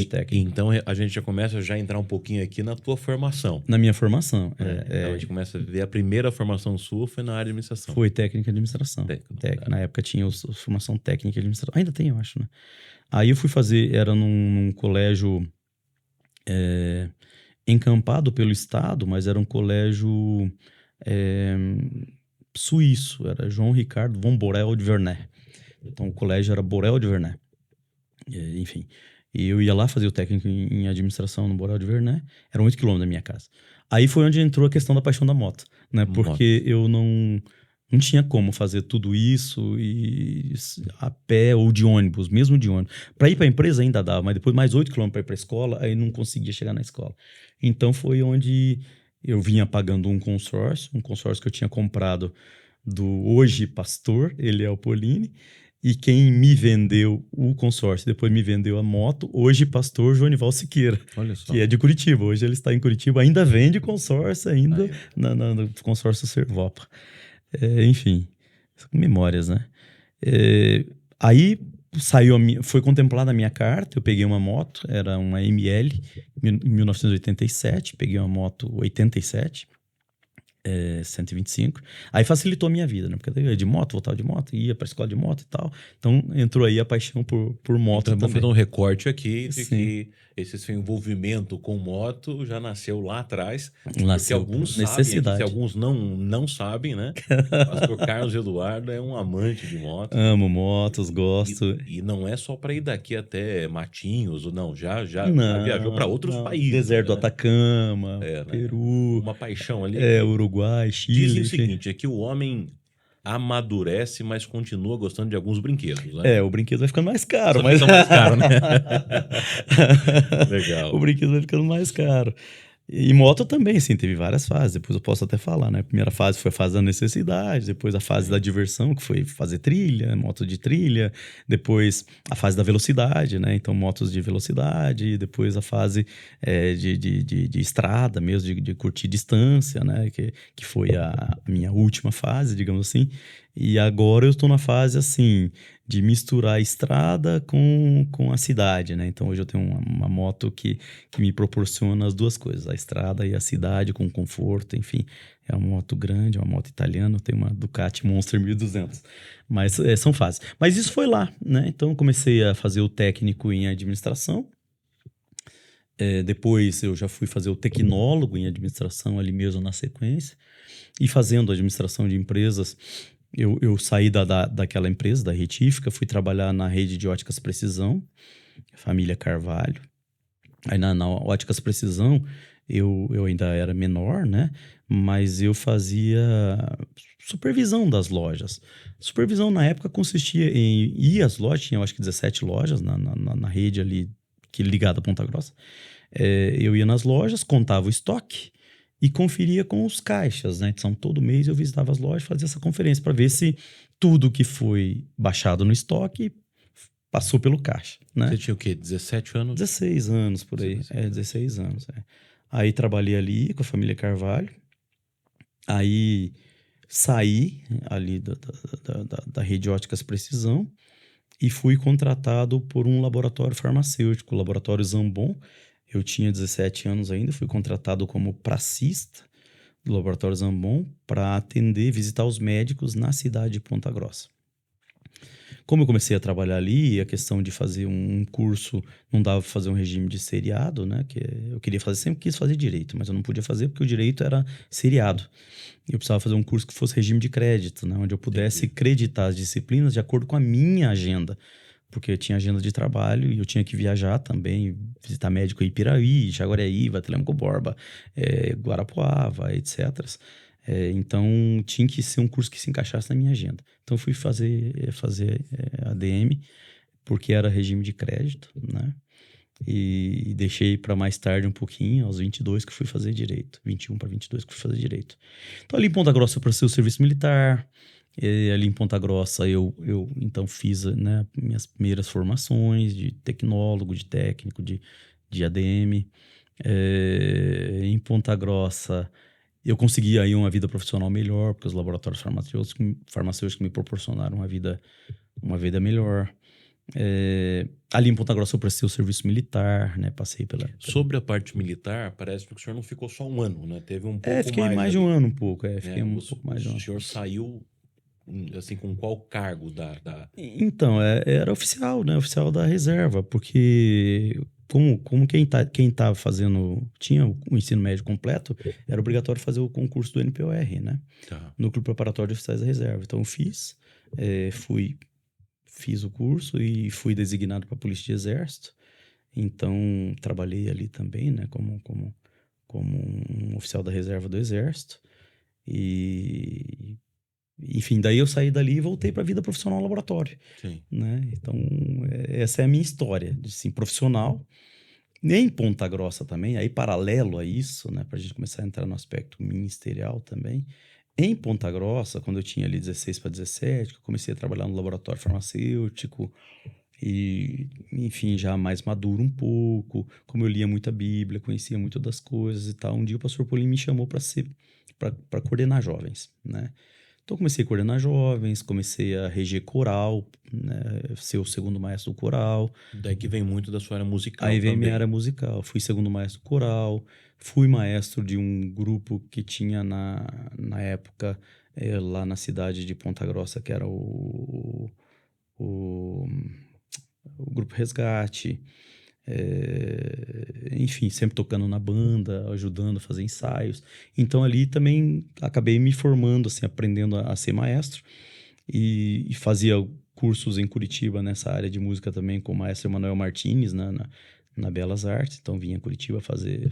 Speaker 2: técnico.
Speaker 1: Então a gente já começa a entrar um pouquinho aqui na tua formação.
Speaker 2: Na minha formação.
Speaker 1: Então a gente começa a ver a primeira formação sua foi na área de administração.
Speaker 2: Foi técnica de administração. Na época tinha formação técnica de administração. Ainda tem, eu acho, né? Aí eu fui fazer, era num colégio encampado pelo Estado, mas era um colégio suíço. Era João Ricardo von Borel de Vernet. Então o colégio era Borel de Vernet. Enfim. E eu ia lá fazer o técnico em administração no Borel de Vernet. Eram 8 quilômetros da minha casa. Aí foi onde entrou a questão da paixão da moto, né? Porque eu não tinha como fazer tudo isso a pé ou de ônibus, mesmo de ônibus. Para ir para a empresa ainda dava, mas depois mais 8 quilômetros para ir para a escola, aí não conseguia chegar na escola. Então foi onde eu vinha pagando um consórcio que eu tinha comprado do hoje pastor, Eliel Polini. E quem me vendeu o consórcio, depois me vendeu a moto, hoje pastor Joanival Siqueira, que é de Curitiba. Hoje ele está em Curitiba, ainda vende consórcio, ainda no consórcio Servopa. Enfim, memórias, né? Aí foi contemplada a minha carta, eu peguei uma moto, era uma ML, em 1987, peguei uma moto 87, 125. Aí facilitou a minha vida, né? Porque eu ia de moto, voltava de moto, ia pra escola de moto e tal. Então entrou aí a paixão por moto.
Speaker 1: Então vamos fazer um recorte aqui de que esse seu envolvimento com moto já nasceu lá atrás. Nasceu alguns necessidade. Se alguns não sabem, né? O pastor Carlos Eduardo é um amante de moto.
Speaker 2: Amo motos, gosto.
Speaker 1: E não é só para ir daqui até Matinhos, ou não, já viajou para outros países.
Speaker 2: Deserto do Atacama, Peru.
Speaker 1: Uma paixão ali.
Speaker 2: Uruguai, Chile.
Speaker 1: Dizem o seguinte, é que o homem amadurece, mas continua gostando de alguns brinquedos, né?
Speaker 2: O brinquedo vai ficando mais caro.
Speaker 1: Fica mais caro, né? Legal.
Speaker 2: O brinquedo vai ficando mais caro. E moto também, sim, teve várias fases. Depois eu posso até falar, né? A primeira fase foi a fase da necessidade, depois a fase da diversão, que foi fazer trilha, moto de trilha, depois a fase da velocidade, né? Então, motos de velocidade, depois a fase de estrada mesmo, de curtir distância, né? Que foi a minha última fase, digamos assim. E agora eu estou na fase, assim, de misturar a estrada com a cidade, né? Então, hoje eu tenho uma moto que me proporciona as duas coisas, a estrada e a cidade com conforto, enfim. É uma moto grande, é uma moto italiana, eu tenho uma Ducati Monster 1200. Mas são fases. Mas isso foi lá, né? Então, eu comecei a fazer o técnico em administração. Depois, eu já fui fazer o tecnólogo em administração ali mesmo na sequência. E fazendo administração de empresas... Eu saí daquela empresa, da Retífica, fui trabalhar na rede de Óticas Precisão, família Carvalho. Aí na Óticas Precisão, eu ainda era menor, né? Mas eu fazia supervisão das lojas. Supervisão na época consistia em ir às lojas, tinha eu acho que 17 lojas na rede ali, que ligada a Ponta Grossa. Eu ia nas lojas, contava o estoque, e conferia com os caixas, né? Então, todo mês eu visitava as lojas, fazia essa conferência para ver se tudo que foi baixado no estoque passou pelo caixa, né?
Speaker 1: Você tinha o quê? 17 anos?
Speaker 2: 16 anos, por aí. 16 anos. Aí trabalhei ali com a família Carvalho. Aí saí ali da rede Óticas Precisão e fui contratado por um laboratório farmacêutico, o Laboratório Zambon. Eu tinha 17 anos ainda, fui contratado como pracista do Laboratório Zambon para visitar os médicos na cidade de Ponta Grossa. Como eu comecei a trabalhar ali, a questão de fazer um curso, não dava para fazer um regime de seriado, né? Que eu queria fazer, sempre quis fazer direito, mas eu não podia fazer porque o direito era seriado. Eu precisava fazer um curso que fosse regime de crédito, né? Onde eu pudesse creditar as disciplinas de acordo com a minha agenda. Porque eu tinha agenda de trabalho e eu tinha que viajar também, visitar médico em Ipiraí, Jaguareí, Telemaco Borba, Guarapuava, etc. Então, tinha que ser um curso que se encaixasse na minha agenda. Então, fui fazer ADM, porque era regime de crédito, né? E deixei para mais tarde um pouquinho, aos 22 que fui fazer direito. 21 para 22 que fui fazer direito. Então ali em Ponta Grossa eu prestei o serviço militar. E ali em Ponta Grossa eu então fiz, né, minhas primeiras formações de tecnólogo, de técnico, de ADM. Em Ponta Grossa eu consegui aí uma vida profissional melhor, porque os laboratórios farmacêuticos me proporcionaram uma vida melhor. Ali em Ponta Grossa eu prestei o serviço militar, né? Passei pela...
Speaker 1: Sobre a parte militar, parece que o senhor não ficou só um ano, né? Teve um pouco
Speaker 2: fiquei
Speaker 1: mais
Speaker 2: mais de
Speaker 1: ali,
Speaker 2: um ano um pouco,
Speaker 1: né?
Speaker 2: fiquei um pouco mais de um
Speaker 1: O
Speaker 2: ano.
Speaker 1: senhor saiu, assim, com qual cargo da...
Speaker 2: Então, era oficial, né? Oficial da reserva, porque como quem tá fazendo, tinha o ensino médio completo, era obrigatório fazer o concurso do NPOR, né?
Speaker 1: Tá.
Speaker 2: Núcleo Preparatório de Oficiais da Reserva. Então, eu fiz o curso e fui designado para a Polícia de Exército. Então, trabalhei ali também, né? Como um oficial da reserva do Exército. E, enfim, daí eu saí dali e voltei para a vida profissional no laboratório,
Speaker 1: Sim.
Speaker 2: né? Então, essa é a minha história, assim, profissional. Em Ponta Grossa também, aí paralelo a isso, né? Para a gente começar a entrar no aspecto ministerial também. Em Ponta Grossa, quando eu tinha ali 16 para 17, eu comecei a trabalhar no laboratório farmacêutico, e, enfim, já mais maduro um pouco, como eu lia muita Bíblia, conhecia muito das coisas e tal. Um dia o pastor Paulinho me chamou para coordenar jovens, né? Então comecei a coordenar jovens, comecei a reger coral, né? Ser o segundo maestro do coral.
Speaker 1: Daí que vem muito da sua área musical
Speaker 2: Aí vem minha
Speaker 1: também.
Speaker 2: área musical. Fui segundo maestro do coral, fui maestro de um grupo que tinha na época lá na cidade de Ponta Grossa, que era o o Grupo Resgate, enfim, sempre tocando na banda, ajudando a fazer ensaios. Então ali também acabei me formando, assim, aprendendo a ser maestro e fazia cursos em Curitiba nessa área de música também com o maestro Emanuel Martins, né, na Belas Artes. Então vinha a Curitiba fazer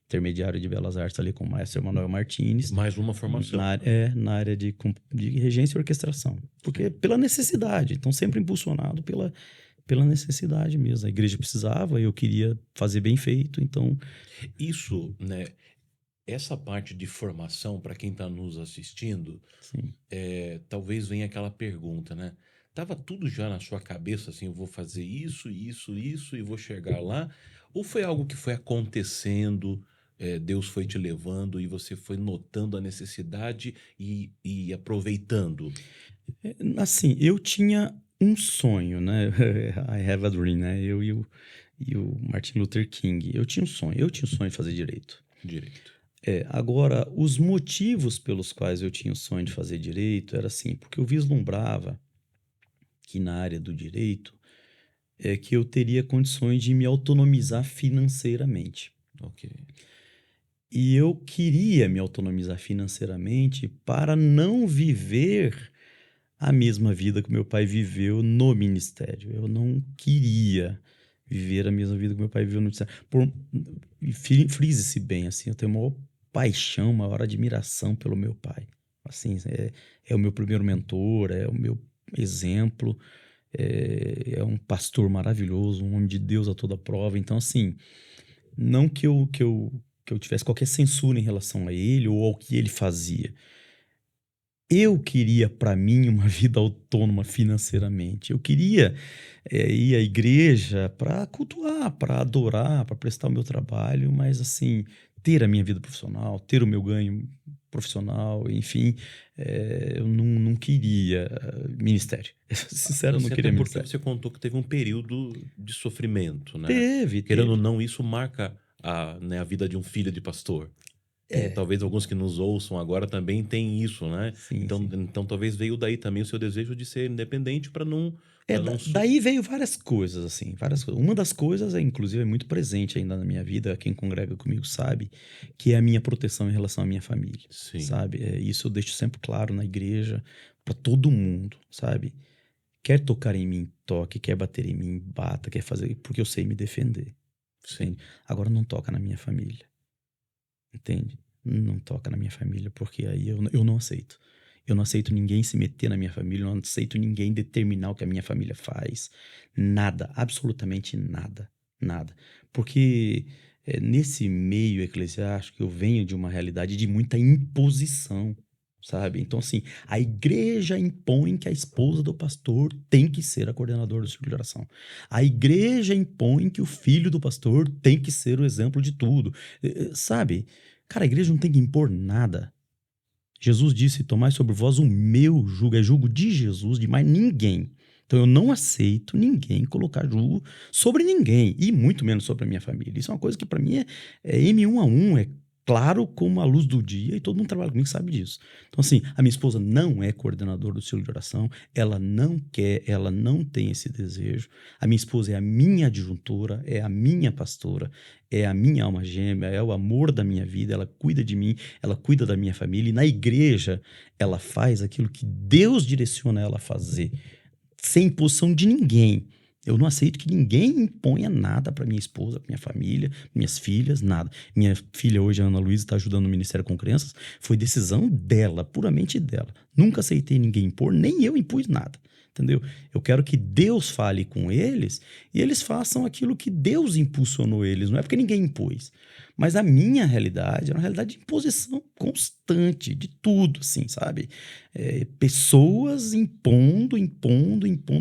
Speaker 2: intermediário de Belas Artes ali com o maestro Emanuel Martins.
Speaker 1: Mais uma formação.
Speaker 2: Na área de regência e orquestração. Porque pela necessidade, então sempre impulsionado pela necessidade mesmo. A igreja precisava, eu queria fazer bem feito, então...
Speaker 1: Isso, né? Essa parte de formação, para quem está nos assistindo,
Speaker 2: Sim.
Speaker 1: talvez venha aquela pergunta, né? Tava tudo já na sua cabeça, assim, eu vou fazer isso, isso, isso, e vou chegar lá? Ou foi algo que foi acontecendo, Deus foi te levando e você foi notando a necessidade e aproveitando?
Speaker 2: Assim, eu tinha um sonho, né? I have a dream, né? Eu e o Martin Luther King. Eu tinha um sonho de fazer direito.
Speaker 1: Direito.
Speaker 2: Agora, os motivos pelos quais eu tinha o sonho de fazer direito era assim, porque eu vislumbrava que na área do direito que eu teria condições de me autonomizar financeiramente.
Speaker 1: Ok.
Speaker 2: E eu queria me autonomizar financeiramente para não viver a mesma vida que meu pai viveu no ministério. Eu não queria viver a mesma vida que meu pai viveu no ministério. Frise-se bem, assim, eu tenho maior paixão, maior admiração pelo meu pai. Assim, é o meu primeiro mentor, é o meu exemplo, é um pastor maravilhoso, um homem de Deus a toda prova. Então, assim, não que eu tivesse qualquer censura em relação a ele ou ao que ele fazia. Eu queria para mim uma vida autônoma financeiramente. Eu queria ir à igreja para cultuar, para adorar, para prestar o meu trabalho, mas assim, ter a minha vida profissional, ter o meu ganho profissional, enfim, eu não queria ministério. Sincero, eu não
Speaker 1: Assim,
Speaker 2: queria
Speaker 1: até porque
Speaker 2: ministério.
Speaker 1: você contou que teve um período de sofrimento, né?
Speaker 2: Teve.
Speaker 1: Querendo ou não, isso marca a vida de um filho de pastor. Talvez alguns que nos ouçam agora também têm isso, né?
Speaker 2: Sim,
Speaker 1: Então,
Speaker 2: sim.
Speaker 1: então talvez veio daí também o seu desejo de ser independente para não...
Speaker 2: Daí veio várias coisas, assim, várias coisas. Uma das coisas inclusive, é muito presente ainda na minha vida, quem congrega comigo sabe, que é a minha proteção em relação à minha família,
Speaker 1: Sim.
Speaker 2: sabe? Isso eu deixo sempre claro na igreja, para todo mundo, sabe? Quer tocar em mim, toque, quer bater em mim, bata, quer fazer, porque eu sei me defender.
Speaker 1: Sim.
Speaker 2: Entende? Agora não toca na minha família, entende? Não toca na minha família, porque aí eu não aceito. Eu não aceito ninguém se meter na minha família, eu não aceito ninguém determinar o que a minha família faz. Nada, absolutamente nada. nada. Porque nesse meio eclesiástico eu venho de uma realidade de muita imposição, sabe? Então, assim, a igreja impõe que a esposa do pastor tem que ser a coordenadora do círculo de oração. A igreja impõe que o filho do pastor tem que ser o exemplo de tudo. Sabe? Cara, a igreja não tem que impor nada. Jesus disse, tomai sobre vós o meu jugo, é jugo de Jesus, de mais ninguém. Então eu não aceito ninguém colocar jugo sobre ninguém, e muito menos sobre a minha família. Isso é uma coisa que para mim é M1 a 1, é claro como a luz do dia, e todo mundo trabalha comigo sabe disso. Então assim, a minha esposa não é coordenadora do círculo de oração, ela não quer, ela não tem esse desejo. A minha esposa é a minha adjuntora, é a minha pastora, é a minha alma gêmea, é o amor da minha vida, ela cuida de mim, ela cuida da minha família, e na igreja ela faz aquilo que Deus direciona ela a fazer, sem imposição de ninguém. Eu não aceito que ninguém imponha nada para minha esposa, para minha família, minhas filhas, nada. Minha filha hoje, a Ana Luísa, está ajudando no Ministério com Crianças. Foi decisão dela, puramente dela. Nunca aceitei ninguém impor, nem eu impus nada. Entendeu? Eu quero que Deus fale com eles e eles façam aquilo que Deus impulsionou eles. Não é porque ninguém impôs. Mas a minha realidade é uma realidade de imposição constante, de tudo, assim, sabe? Pessoas impondo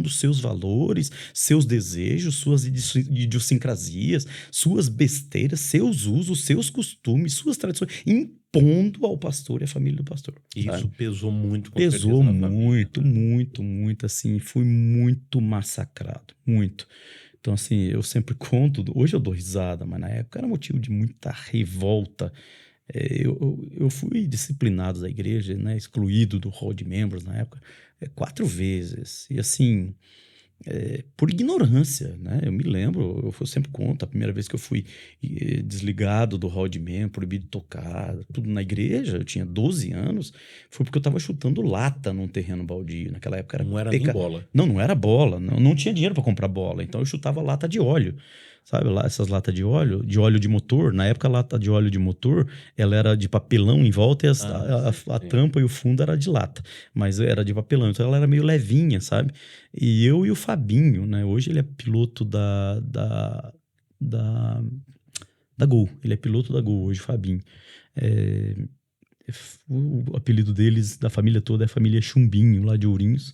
Speaker 2: seus valores, seus desejos, suas idiosincrasias, suas besteiras, seus usos, seus costumes, suas tradições, impondo ao pastor e à família do pastor.
Speaker 1: E isso pesou muito, com
Speaker 2: Pesou
Speaker 1: certeza, na
Speaker 2: muito,
Speaker 1: família, né?
Speaker 2: muito, assim, fui muito massacrado, muito. Então, assim, eu sempre conto, hoje eu dou risada, mas na época era motivo de muita revolta. Eu fui disciplinado da igreja, né, excluído do hall de membros na época, 4 vezes. E assim, por ignorância, né? Eu me lembro, eu sempre conto, a primeira vez que eu fui desligado do hall de membro, proibido de tocar, tudo na igreja, eu tinha 12 anos, foi porque eu estava chutando lata num terreno baldio. Naquela época era
Speaker 1: Não era nem bola.
Speaker 2: Não era bola, não tinha dinheiro para comprar bola, então eu chutava lata de óleo. Sabe lá, essas latas de óleo de motor. Na época, a lata de óleo de motor, ela era de papelão em volta e a tampa e o fundo era de lata. Mas era de papelão, então ela era meio levinha, sabe? E eu e o Fabinho, né? Hoje ele é piloto da Gol. Ele é piloto da Gol hoje, Fabinho. O apelido deles, da família toda, é a família Chumbinho, lá de Ourinhos.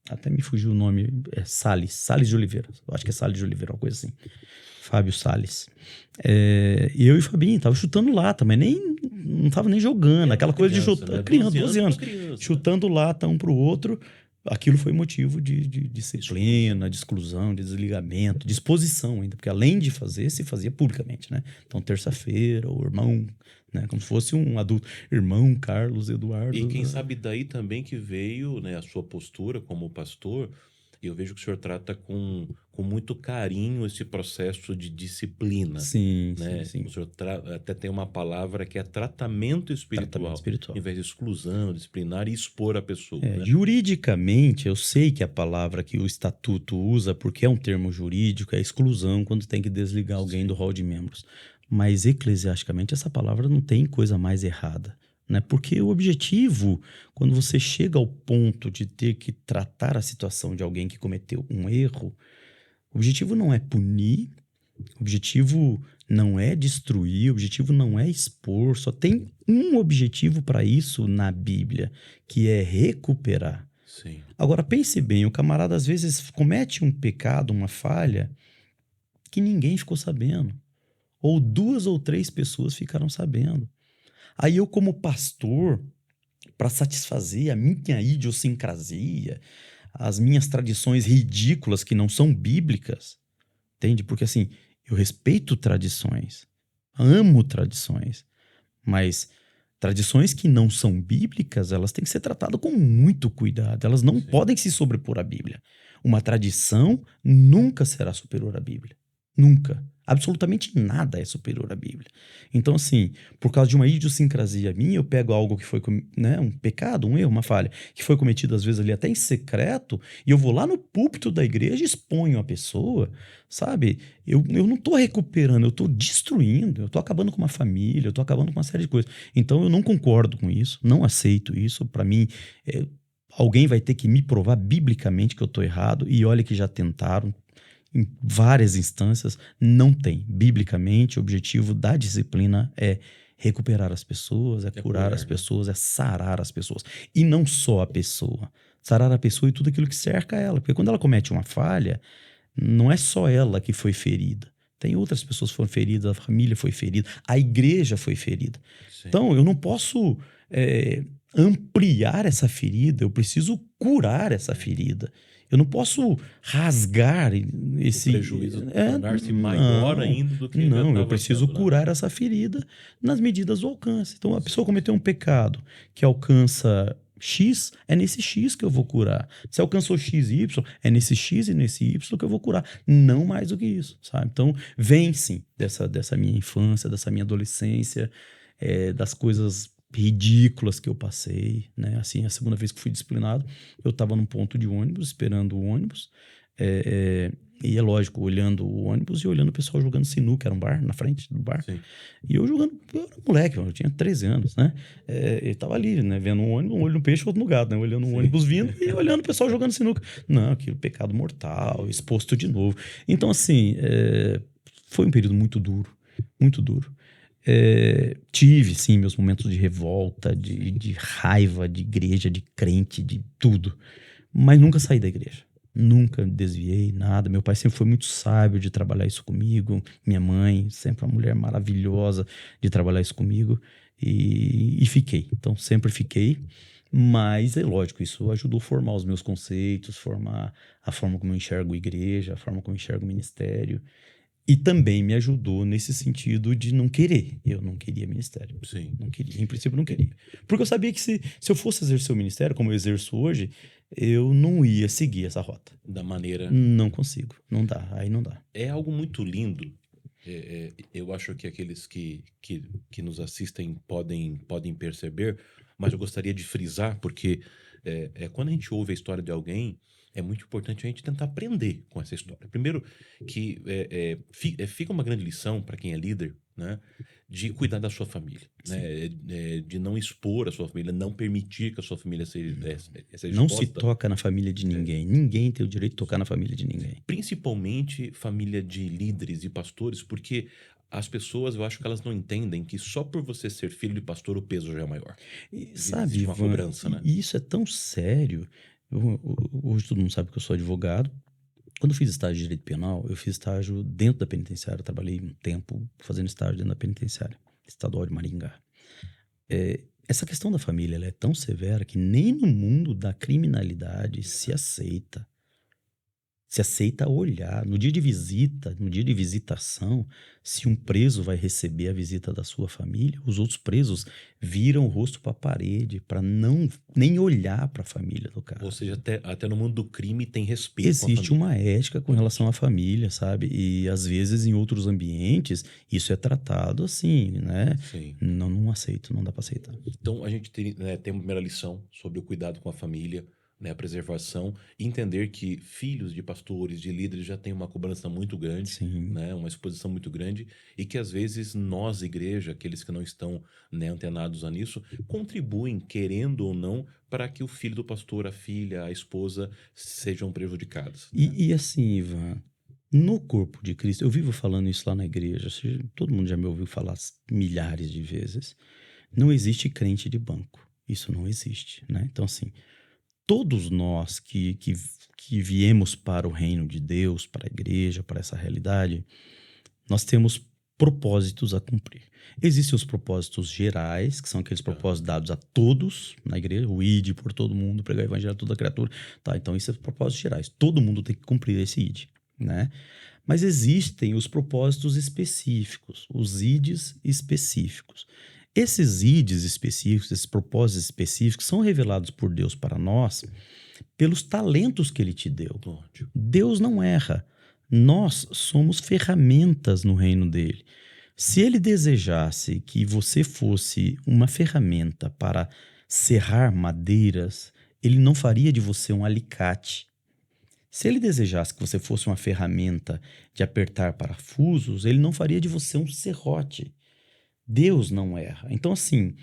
Speaker 2: Até me fugiu o nome, Salles de Oliveira. Eu acho que é Salles de Oliveira, uma coisa assim. Fábio Salles. E eu e o Fabinho tava chutando lata, mas não tava nem jogando. Aquela coisa de chutar.
Speaker 1: Né?
Speaker 2: Criança, 12 anos.
Speaker 1: Criança,
Speaker 2: chutando lata um pro outro. Aquilo foi motivo de disciplina, de exclusão, de desligamento, de exposição ainda. Porque além de fazer, se fazia publicamente, né? Então, terça-feira, o irmão, né? Como se fosse um adulto. Irmão Carlos Eduardo.
Speaker 1: E quem sabe daí também que veio, né, a sua postura como pastor. E eu vejo que o senhor trata com muito carinho esse processo de disciplina.
Speaker 2: Sim,
Speaker 1: né?
Speaker 2: sim.
Speaker 1: O senhor até tem uma palavra que é tratamento espiritual. Em vez de exclusão, disciplinar e expor a pessoa. Né?
Speaker 2: Juridicamente, eu sei que a palavra que o estatuto usa, porque é um termo jurídico, é exclusão quando tem que desligar alguém do hall de membros. Mas eclesiasticamente essa palavra não tem coisa mais errada. Né? Porque o objetivo, quando você chega ao ponto de ter que tratar a situação de alguém que cometeu um erro, o objetivo não é punir, o objetivo não é destruir, o objetivo não é expor, só tem um objetivo para isso na Bíblia, que é recuperar.
Speaker 1: Sim.
Speaker 2: Agora, pense bem, o camarada às vezes comete um pecado, uma falha, que ninguém ficou sabendo. Ou 2 ou 3 pessoas ficaram sabendo. Aí eu, como pastor, para satisfazer a minha idiosincrasia, as minhas tradições ridículas que não são bíblicas, entende? Porque assim, eu respeito tradições, amo tradições, mas tradições que não são bíblicas, elas têm que ser tratadas com muito cuidado, elas não podem se sobrepor à Bíblia. Uma tradição nunca será superior à Bíblia. Nunca. Absolutamente nada é superior à Bíblia. Então, assim, por causa de uma idiosincrasia minha, eu pego algo que foi, né, um pecado, um erro, uma falha, que foi cometido às vezes ali até em secreto, e eu vou lá no púlpito da igreja e exponho a pessoa, sabe? Eu não estou recuperando, eu estou destruindo, eu estou acabando com uma família, eu estou acabando com uma série de coisas. Então, eu não concordo com isso, não aceito isso. Para mim, alguém vai ter que me provar biblicamente que eu estou errado, e olha que já tentaram. em várias instâncias, não tem. Biblicamente, o objetivo da disciplina é recuperar as pessoas, é curar as pessoas, é sarar as pessoas. E não só a pessoa. Sarar a pessoa e tudo aquilo que cerca ela. Porque quando ela comete uma falha, não é só ela que foi ferida. Tem outras pessoas que foram feridas, a família foi ferida, a igreja foi ferida.
Speaker 1: Sim.
Speaker 2: Então, eu não posso ampliar essa ferida, eu preciso curar essa ferida. Eu não posso rasgar esse...
Speaker 1: O prejuízo tornar-se maior ainda do que ele já
Speaker 2: Não, eu
Speaker 1: estava
Speaker 2: preciso
Speaker 1: sendo, né?
Speaker 2: curar essa ferida nas medidas do alcance. Então, a pessoa cometeu um pecado que alcança X, é nesse X que eu vou curar. Se alcançou X e Y, é nesse X e nesse Y que eu vou curar. Não mais do que isso, sabe? Então, vem sim dessa minha infância, dessa minha adolescência, das coisas ridículas que eu passei, né? Assim, a segunda vez que fui disciplinado, eu estava num ponto de ônibus, esperando o ônibus, e é lógico, olhando o ônibus e olhando o pessoal jogando sinuca, era um bar, na frente do bar.
Speaker 1: Sim.
Speaker 2: E eu jogando, eu era moleque, eu tinha 13 anos, né? Eu tava ali, né? Vendo um ônibus, um olho no peixe, outro no gato, né? Olhando um ônibus vindo e olhando o pessoal jogando sinuca. Não, aquilo, pecado mortal, exposto de novo. Então, assim, foi um período muito duro, muito duro. Tive, sim, meus momentos de revolta, de raiva, de igreja, de crente, de tudo. Mas nunca saí da igreja. Nunca desviei, nada. Meu pai sempre foi muito sábio de trabalhar isso comigo. Minha mãe, sempre uma mulher maravilhosa de trabalhar isso comigo. E fiquei. Então, sempre fiquei. Mas, é lógico, isso ajudou a formar os meus conceitos, formar a forma como eu enxergo a igreja, a forma como eu enxergo o ministério. E também me ajudou nesse sentido de não querer. Eu não queria ministério.
Speaker 1: Sim.
Speaker 2: Não queria. Em princípio, não queria. Porque eu sabia que se eu fosse exercer o ministério, como eu exerço hoje, eu não ia seguir essa rota.
Speaker 1: Da maneira...
Speaker 2: Não consigo. Não dá. Aí não dá.
Speaker 1: É algo muito lindo. Eu acho que aqueles que nos assistem podem perceber, mas eu gostaria de frisar, porque quando a gente ouve a história de alguém, é muito importante a gente tentar aprender com essa história. Primeiro, que fica uma grande lição para quem é líder, né, de cuidar da sua família, né, de não expor a sua família, não permitir que a sua família seja exposta.
Speaker 2: Não se toca na família de ninguém. Ninguém tem o direito de tocar na família de ninguém.
Speaker 1: Principalmente família de líderes e pastores, porque as pessoas, eu acho que elas não entendem que só por você ser filho de pastor o peso já é maior.
Speaker 2: Sabe,
Speaker 1: Existe uma
Speaker 2: Ivan,
Speaker 1: cobrança, né?
Speaker 2: e isso é tão sério. Hoje todo mundo sabe que eu sou advogado. Quando eu fiz estágio de direito penal, eu fiz estágio dentro da penitenciária. Eu trabalhei um tempo fazendo estágio dentro da penitenciária estadual de Maringá. Essa questão da família ela é tão severa que nem no mundo da criminalidade se aceita. Se aceita olhar. No dia de visita, no dia de visitação, se um preso vai receber a visita da sua família, os outros presos viram o rosto para a parede, para não nem olhar para a família do cara.
Speaker 1: Ou seja, até no mundo do crime tem respeito com a
Speaker 2: Existe
Speaker 1: família.
Speaker 2: uma ética com relação à família, sabe? E às vezes em outros ambientes isso é tratado assim, né?
Speaker 1: Sim.
Speaker 2: Não aceito, não dá para aceitar.
Speaker 1: Então, a gente tem uma primeira lição sobre o cuidado com a família, né, a preservação, e entender que filhos de pastores, de líderes, já têm uma cobrança muito grande,
Speaker 2: Sim.
Speaker 1: né, uma exposição muito grande, e que às vezes nós, igreja, aqueles que não estão, né, antenados a nisso, contribuem, querendo ou não, para que o filho do pastor, a filha, a esposa sejam prejudicados. Né?
Speaker 2: E assim, Ivan, no corpo de Cristo, eu vivo falando isso lá na igreja, todo mundo já me ouviu falar milhares de vezes, não existe crente de banco, isso não existe, né? Então assim, todos nós que viemos para o reino de Deus, para a igreja, para essa realidade, nós temos propósitos a cumprir. Existem os propósitos gerais, que são aqueles propósitos dados a todos na igreja, o ide por todo mundo, pregar o evangelho a toda criatura. Tá, então isso é propósitos gerais. Todo mundo tem que cumprir esse ide, né? Mas existem os propósitos específicos, os ides específicos. Esses ides específicos, esses propósitos específicos são revelados por Deus para nós pelos talentos que Ele te deu.
Speaker 1: Ótimo.
Speaker 2: Deus não erra. Nós somos ferramentas no reino dele. Se Ele desejasse que você fosse uma ferramenta para serrar madeiras, Ele não faria de você um alicate. Se Ele desejasse que você fosse uma ferramenta de apertar parafusos, Ele não faria de você um serrote. Deus não erra. Então, assim,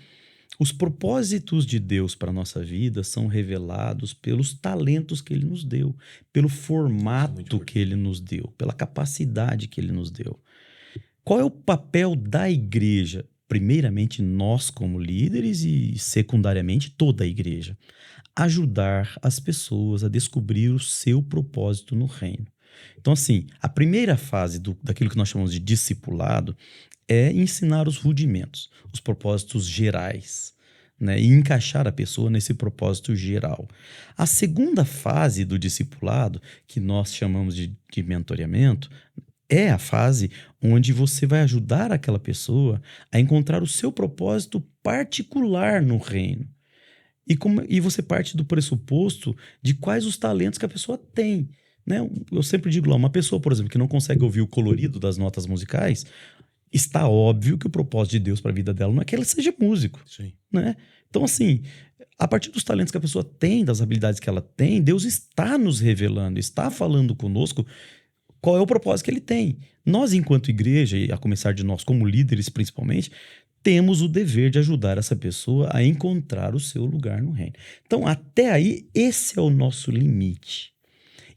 Speaker 2: Os propósitos de Deus para a nossa vida são revelados pelos talentos que Ele nos deu, pelo formato que Ele nos deu, pela capacidade que Ele nos deu. Qual é o papel da igreja? Primeiramente, nós como líderes e, secundariamente, toda a igreja. Ajudar as pessoas a descobrir o seu propósito no reino. Então, assim, a primeira fase daquilo que nós chamamos de discipulado é ensinar os rudimentos, os propósitos gerais, né? E encaixar a pessoa nesse propósito geral. A segunda fase do discipulado, que nós chamamos de mentoreamento, é a fase onde você vai ajudar aquela pessoa a encontrar o seu propósito particular no reino. E você parte do pressuposto de quais os talentos que a pessoa tem, né? Eu sempre digo lá, uma pessoa, por exemplo, que não consegue ouvir o colorido das notas musicais, está óbvio que o propósito de Deus para a vida dela não é que ela seja músico.
Speaker 1: Sim.
Speaker 2: Né? Então, assim, a partir dos talentos que a pessoa tem, das habilidades que ela tem, Deus está nos revelando, está falando conosco qual é o propósito que ele tem. Nós, enquanto igreja, e a começar de nós como líderes principalmente, temos o dever de ajudar essa pessoa a encontrar o seu lugar no reino. Então, até aí, esse é o nosso limite.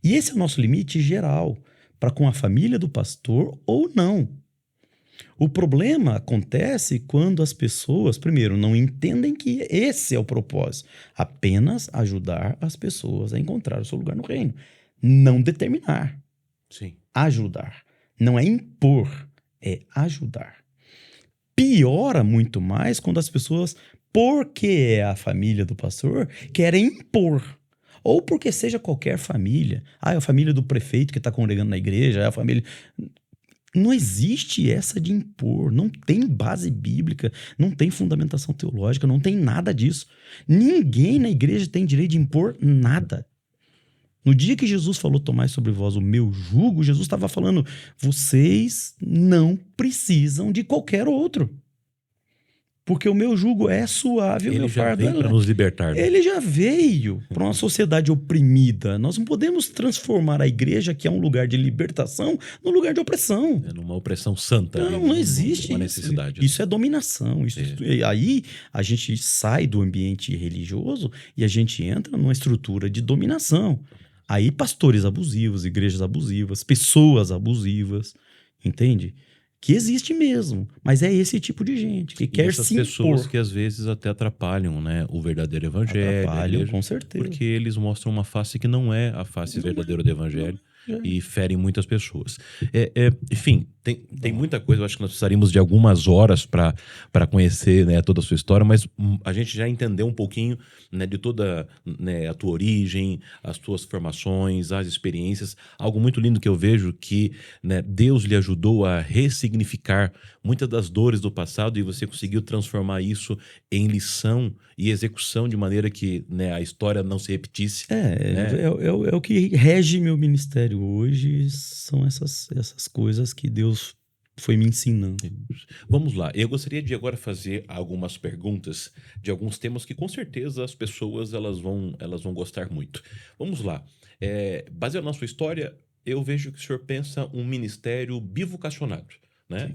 Speaker 2: E esse é o nosso limite geral, para com a família do pastor ou não. O problema acontece quando as pessoas, primeiro, não entendem que esse é o propósito. Apenas ajudar as pessoas a encontrar o seu lugar no reino. Não determinar.
Speaker 1: Sim.
Speaker 2: Ajudar. Não é impor, é ajudar. Piora muito mais quando as pessoas, porque é a família do pastor, querem impor. Ou porque seja qualquer família. É a família do prefeito que está congregando na igreja, é a família... Não existe essa de impor, não tem base bíblica, não tem fundamentação teológica, não tem nada disso. Ninguém na igreja tem direito de impor nada. No dia que Jesus falou, tomai sobre vós o meu jugo, Jesus estava falando, vocês não precisam de qualquer outro. Porque o meu jugo é suave, o meu fardo é leve.
Speaker 1: Ele já veio para nos libertar. Né?
Speaker 2: Ele já veio para uma sociedade oprimida. Nós não podemos transformar a igreja, que é um lugar de libertação, num lugar de opressão.
Speaker 1: É numa opressão santa.
Speaker 2: Não existe
Speaker 1: uma
Speaker 2: isso.
Speaker 1: necessidade.
Speaker 2: Isso é dominação. Aí a gente sai do ambiente religioso e a gente entra numa estrutura de dominação. Aí pastores abusivos, igrejas abusivas, pessoas abusivas, entende? Que existe mesmo, mas é esse tipo de gente que quer se impor.
Speaker 1: Pessoas que às vezes até atrapalham, né, o verdadeiro evangelho.
Speaker 2: Atrapalham, com certeza.
Speaker 1: Porque eles mostram uma face que não é a face verdadeira do evangelho. E ferem muitas pessoas. Enfim, tem muita coisa. Eu acho que nós precisaríamos de algumas horas para conhecer, né, toda a sua história, mas a gente já entendeu um pouquinho, né, de toda, né, a tua origem, as tuas formações, as experiências. Algo muito lindo que eu vejo que, né, Deus lhe ajudou a ressignificar muitas das dores do passado e você conseguiu transformar isso em lição e execução de maneira que, né, a história não se repetisse.
Speaker 2: É o que rege meu ministério hoje, são essas coisas que Deus foi me ensinando.
Speaker 1: Vamos lá, eu gostaria de agora fazer algumas perguntas de alguns temas que com certeza as pessoas elas vão gostar muito. Vamos lá, baseado na sua história, eu vejo que o senhor pensa um ministério bivocacionado. Né?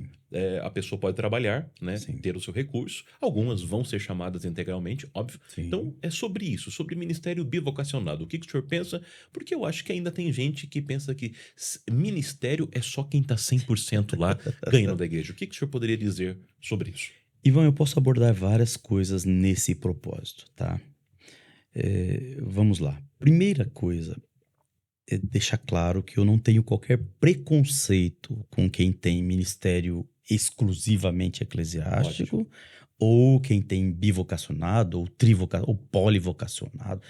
Speaker 1: A pessoa pode trabalhar, né? Ter o seu recurso. Algumas vão ser chamadas integralmente, óbvio. Sim. Então, é sobre isso, sobre ministério bivocacionado. O que o senhor pensa? Porque eu acho que ainda tem gente que pensa que ministério é só quem está 100% lá ganhando da igreja. O que o senhor poderia dizer sobre isso?
Speaker 2: Ivan, eu posso abordar várias coisas nesse propósito, tá? Vamos lá. Primeira coisa, é deixar claro que eu não tenho qualquer preconceito com quem tem ministério exclusivamente eclesiástico. Ótimo. Ou quem tem bivocacionado, ou polivocacionado.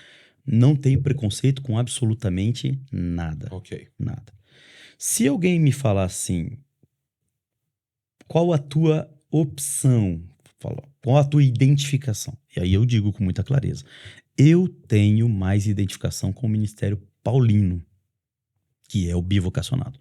Speaker 2: Não tenho preconceito com absolutamente nada.
Speaker 1: Ok.
Speaker 2: Nada. Se alguém me falar assim, qual a tua opção? Qual a tua identificação? E aí eu digo com muita clareza. Eu tenho mais identificação com o ministério paulino, que é o bivocacionado.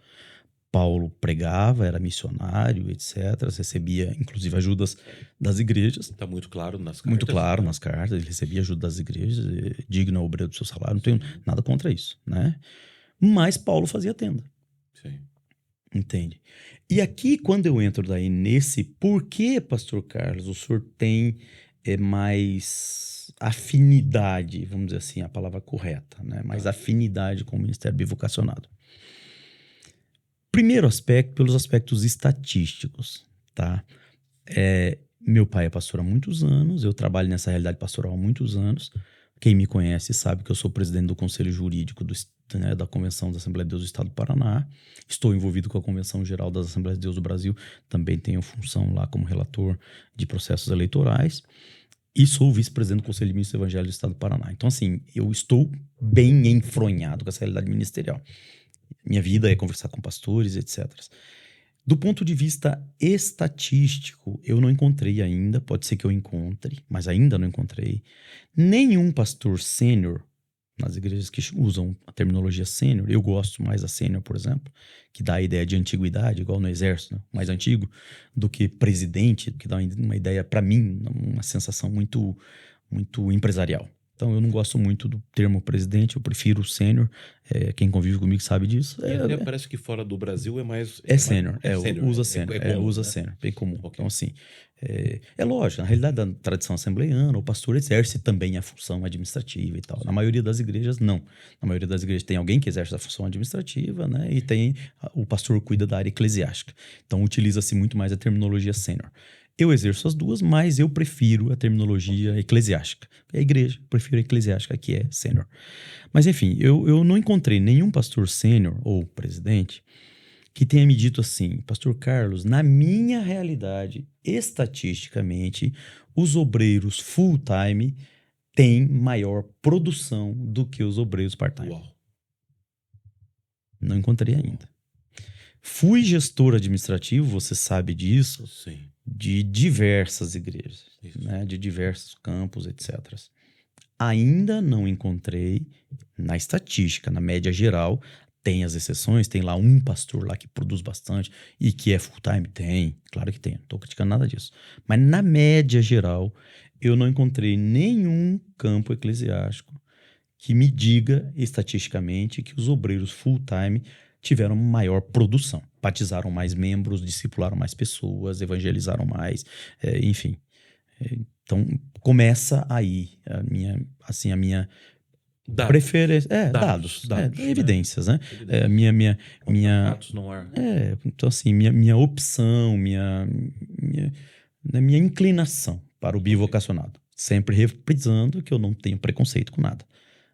Speaker 2: Paulo pregava, era missionário, etc. Recebia, inclusive, ajudas das igrejas.
Speaker 1: Está muito claro nas cartas.
Speaker 2: Muito claro nas cartas. Ele recebia ajuda das igrejas, digno ao obreiro do seu salário. Não tenho nada contra isso, né? Mas Paulo fazia tenda.
Speaker 1: Sim.
Speaker 2: Entende? E aqui, quando eu entro daí nesse... Por que, pastor Carlos, o senhor tem mais afinidade, vamos dizer assim, a palavra correta, né? Mais afinidade com o Ministério Bivocacionado. Primeiro aspecto, pelos aspectos estatísticos, tá? Meu pai é pastor há muitos anos, eu trabalho nessa realidade pastoral há muitos anos. Quem me conhece sabe que eu sou presidente do Conselho Jurídico da Convenção da Assembleia de Deus do Estado do Paraná. Estou envolvido com a Convenção Geral das Assembleias de Deus do Brasil. Também tenho função lá como relator de processos eleitorais. E sou vice-presidente do Conselho de Ministros do Evangelho do Estado do Paraná. Então, assim, eu estou bem enfronhado com essa realidade ministerial. Minha vida é conversar com pastores, etc. Do ponto de vista estatístico, eu não encontrei ainda, pode ser que eu encontre, mas ainda não encontrei, nenhum pastor sênior, nas igrejas que usam a terminologia sênior, eu gosto mais da sênior, por exemplo, que dá a ideia de antiguidade, igual no exército, né? Mais antigo, do que presidente, que dá uma ideia, para mim, uma sensação muito, muito empresarial. Então, eu não gosto muito do termo presidente, eu prefiro o sênior. Quem convive comigo sabe disso.
Speaker 1: Até parece que fora do Brasil é mais...
Speaker 2: sênior, usa sênior, usa sênior, bem comum. Okay. Então, assim, é lógico, na realidade da tradição assembleiana, o pastor exerce também a função administrativa e tal. Na maioria das igrejas, não. Na maioria das igrejas tem alguém que exerce a função administrativa, né? E tem o pastor cuida da área eclesiástica. Então, utiliza-se muito mais a terminologia sênior. Eu exerço as duas, mas eu prefiro a terminologia eclesiástica. A igreja, prefiro a eclesiástica, que é sênior. Mas, enfim, eu não encontrei nenhum pastor sênior ou presidente que tenha me dito assim: Pastor Carlos, na minha realidade, estatisticamente, os obreiros full-time têm maior produção do que os obreiros part-time.
Speaker 1: Uau.
Speaker 2: Não encontrei ainda. Fui gestor administrativo, você sabe disso.
Speaker 1: Sim.
Speaker 2: De diversas igrejas, né, de diversos campos, etc. Ainda não encontrei, na estatística, na média geral, tem as exceções, tem lá um pastor lá que produz bastante e que é full-time? Tem, claro que tem, não estou criticando nada disso. Mas na média geral, eu não encontrei nenhum campo eclesiástico que me diga estatisticamente que os obreiros full-time tiveram maior produção, batizaram mais membros, discipularam mais pessoas, evangelizaram mais, enfim. Então, começa aí a minha preferência. Dados, evidências, né?
Speaker 1: Fatos no ar.
Speaker 2: Então, assim, minha opção, minha inclinação para o bivocacionado. Sempre reprisando que eu não tenho preconceito com nada.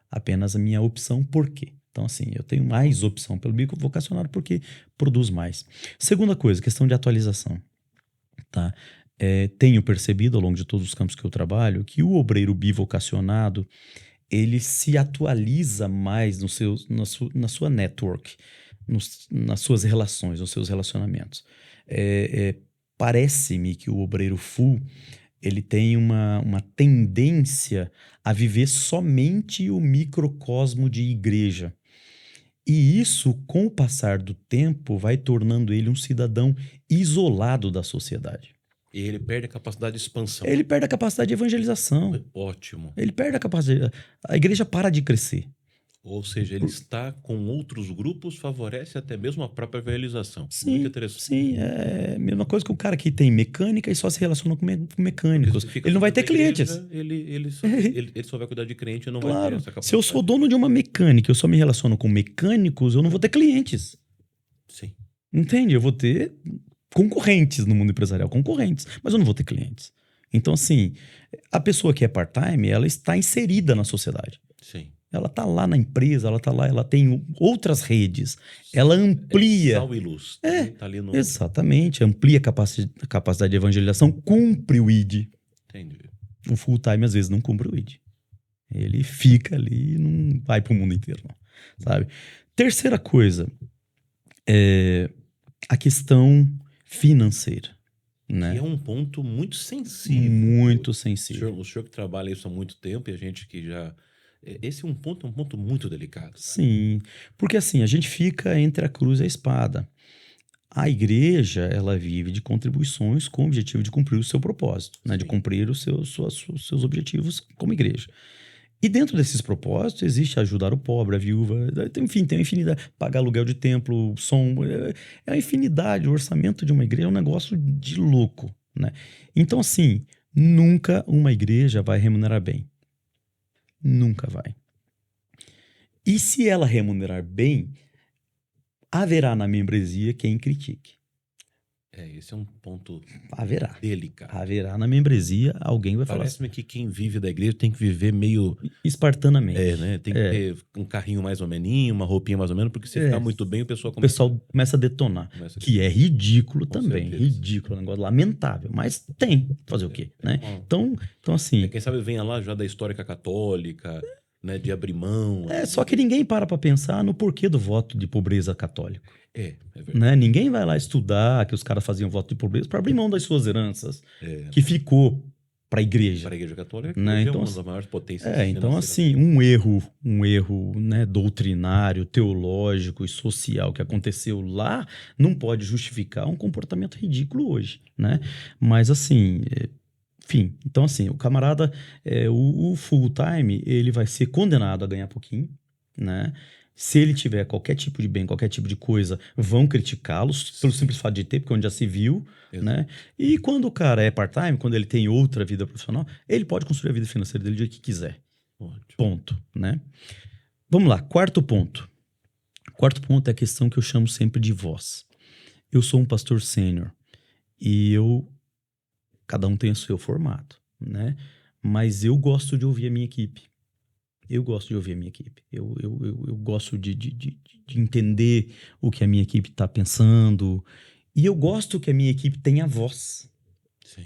Speaker 2: Apenas a minha opção, por quê? Então, assim, eu tenho mais opção pelo bivocacionado porque produz mais. Segunda coisa, questão de atualização. Tá? Tenho percebido ao longo de todos os campos que eu trabalho que o obreiro bivocacionado ele se atualiza mais na sua network, nas suas relações, nos seus relacionamentos. Parece-me que o obreiro full ele tem uma tendência a viver somente o microcosmo de igreja. E isso, com o passar do tempo, vai tornando ele um cidadão isolado da sociedade.
Speaker 1: E ele perde a capacidade de expansão.
Speaker 2: Ele perde a capacidade de evangelização.
Speaker 1: Ótimo.
Speaker 2: Ele perde a capacidade... A igreja para de crescer.
Speaker 1: Ou seja, ele está com outros grupos, favorece até mesmo a própria evangelização.
Speaker 2: Sim,
Speaker 1: muito interessante.
Speaker 2: Sim, é a mesma coisa que o cara que tem mecânica e só se relaciona com mecânicos. Ele não vai ter clientes.
Speaker 1: Ele só vai cuidar de cliente e não vai ter essa capacidade.
Speaker 2: Se eu sou dono de uma mecânica e eu só me relaciono com mecânicos, eu não vou ter clientes.
Speaker 1: Sim.
Speaker 2: Entende? Eu vou ter concorrentes no mundo empresarial, mas eu não vou ter clientes. Então, assim, a pessoa que é part-time, ela está inserida na sociedade.
Speaker 1: Sim.
Speaker 2: Ela está lá na empresa, ela está lá, ela tem outras redes, ela amplia.
Speaker 1: Sal e luz. Tá ali no...
Speaker 2: Exatamente, amplia a capacidade de evangelização, cumpre o ID.
Speaker 1: Entendi.
Speaker 2: O full-time às vezes não cumpre o ID. Ele fica ali e não vai para o mundo inteiro, não, sabe? Terceira coisa, a questão financeira. Né?
Speaker 1: Que é um ponto muito sensível.
Speaker 2: Muito sensível.
Speaker 1: O senhor que trabalha isso há muito tempo e a gente que já... Esse é um ponto muito delicado.
Speaker 2: Sim, porque assim, a gente fica entre a cruz e a espada. A igreja, ela vive de contribuições com o objetivo de cumprir o seu propósito, né? De cumprir os seus objetivos como igreja. E dentro desses propósitos existe ajudar o pobre, a viúva, enfim, tem uma infinidade, pagar aluguel de templo, som, é uma infinidade. O orçamento de uma igreja é um negócio de louco, né? Então, assim, Nunca uma igreja vai remunerar bem. Nunca vai. E se ela remunerar bem, haverá na membresia quem critique.
Speaker 1: Esse é um ponto
Speaker 2: Haverá.
Speaker 1: delicado.
Speaker 2: Haverá na membresia alguém vai falar
Speaker 1: Parece-me que quem vive da igreja tem que viver meio...
Speaker 2: espartanamente.
Speaker 1: né? Tem que ter um carrinho mais ou menos, uma roupinha mais ou menos, porque se ficar muito bem, o pessoal
Speaker 2: O pessoal começa a detonar. Que é ridículo também.
Speaker 1: certeza.
Speaker 2: Ridículo, é um negócio lamentável. Mas tem. Fazer o quê? Né? Então, assim...
Speaker 1: Quem sabe venha lá já da histórica católica, né? De abrir mão.
Speaker 2: Só que ninguém para pensar no porquê do voto de pobreza católico.
Speaker 1: É verdade.
Speaker 2: Né? Ninguém vai lá estudar que os caras faziam voto de pobreza para abrir mão das suas heranças, que ficou para a igreja.
Speaker 1: Para a igreja católica,
Speaker 2: né?
Speaker 1: hoje
Speaker 2: Então,
Speaker 1: é uma das maiores potências.
Speaker 2: Então assim, um erro né, doutrinário, teológico e social que aconteceu lá não pode justificar um comportamento ridículo hoje, né? Mas assim, enfim, então assim, o camarada, o full time, ele vai ser condenado a ganhar pouquinho, né? Se ele tiver qualquer tipo de bem, qualquer tipo de coisa, vão criticá-los pelo simples fato de ter, porque onde já se viu, né? E quando o cara é part-time, quando ele tem outra vida profissional, ele pode construir a vida financeira dele do jeito que quiser.
Speaker 1: Ótimo.
Speaker 2: Ponto, né? Vamos lá, quarto ponto. Quarto ponto é a questão que eu chamo sempre de voz. Eu sou um pastor sênior e cada um tem o seu formato, né? Mas eu gosto de ouvir a minha equipe. Eu gosto de ouvir a minha equipe. Eu gosto de entender o que a minha equipe está pensando. E eu gosto que a minha equipe tenha voz.
Speaker 1: Sim.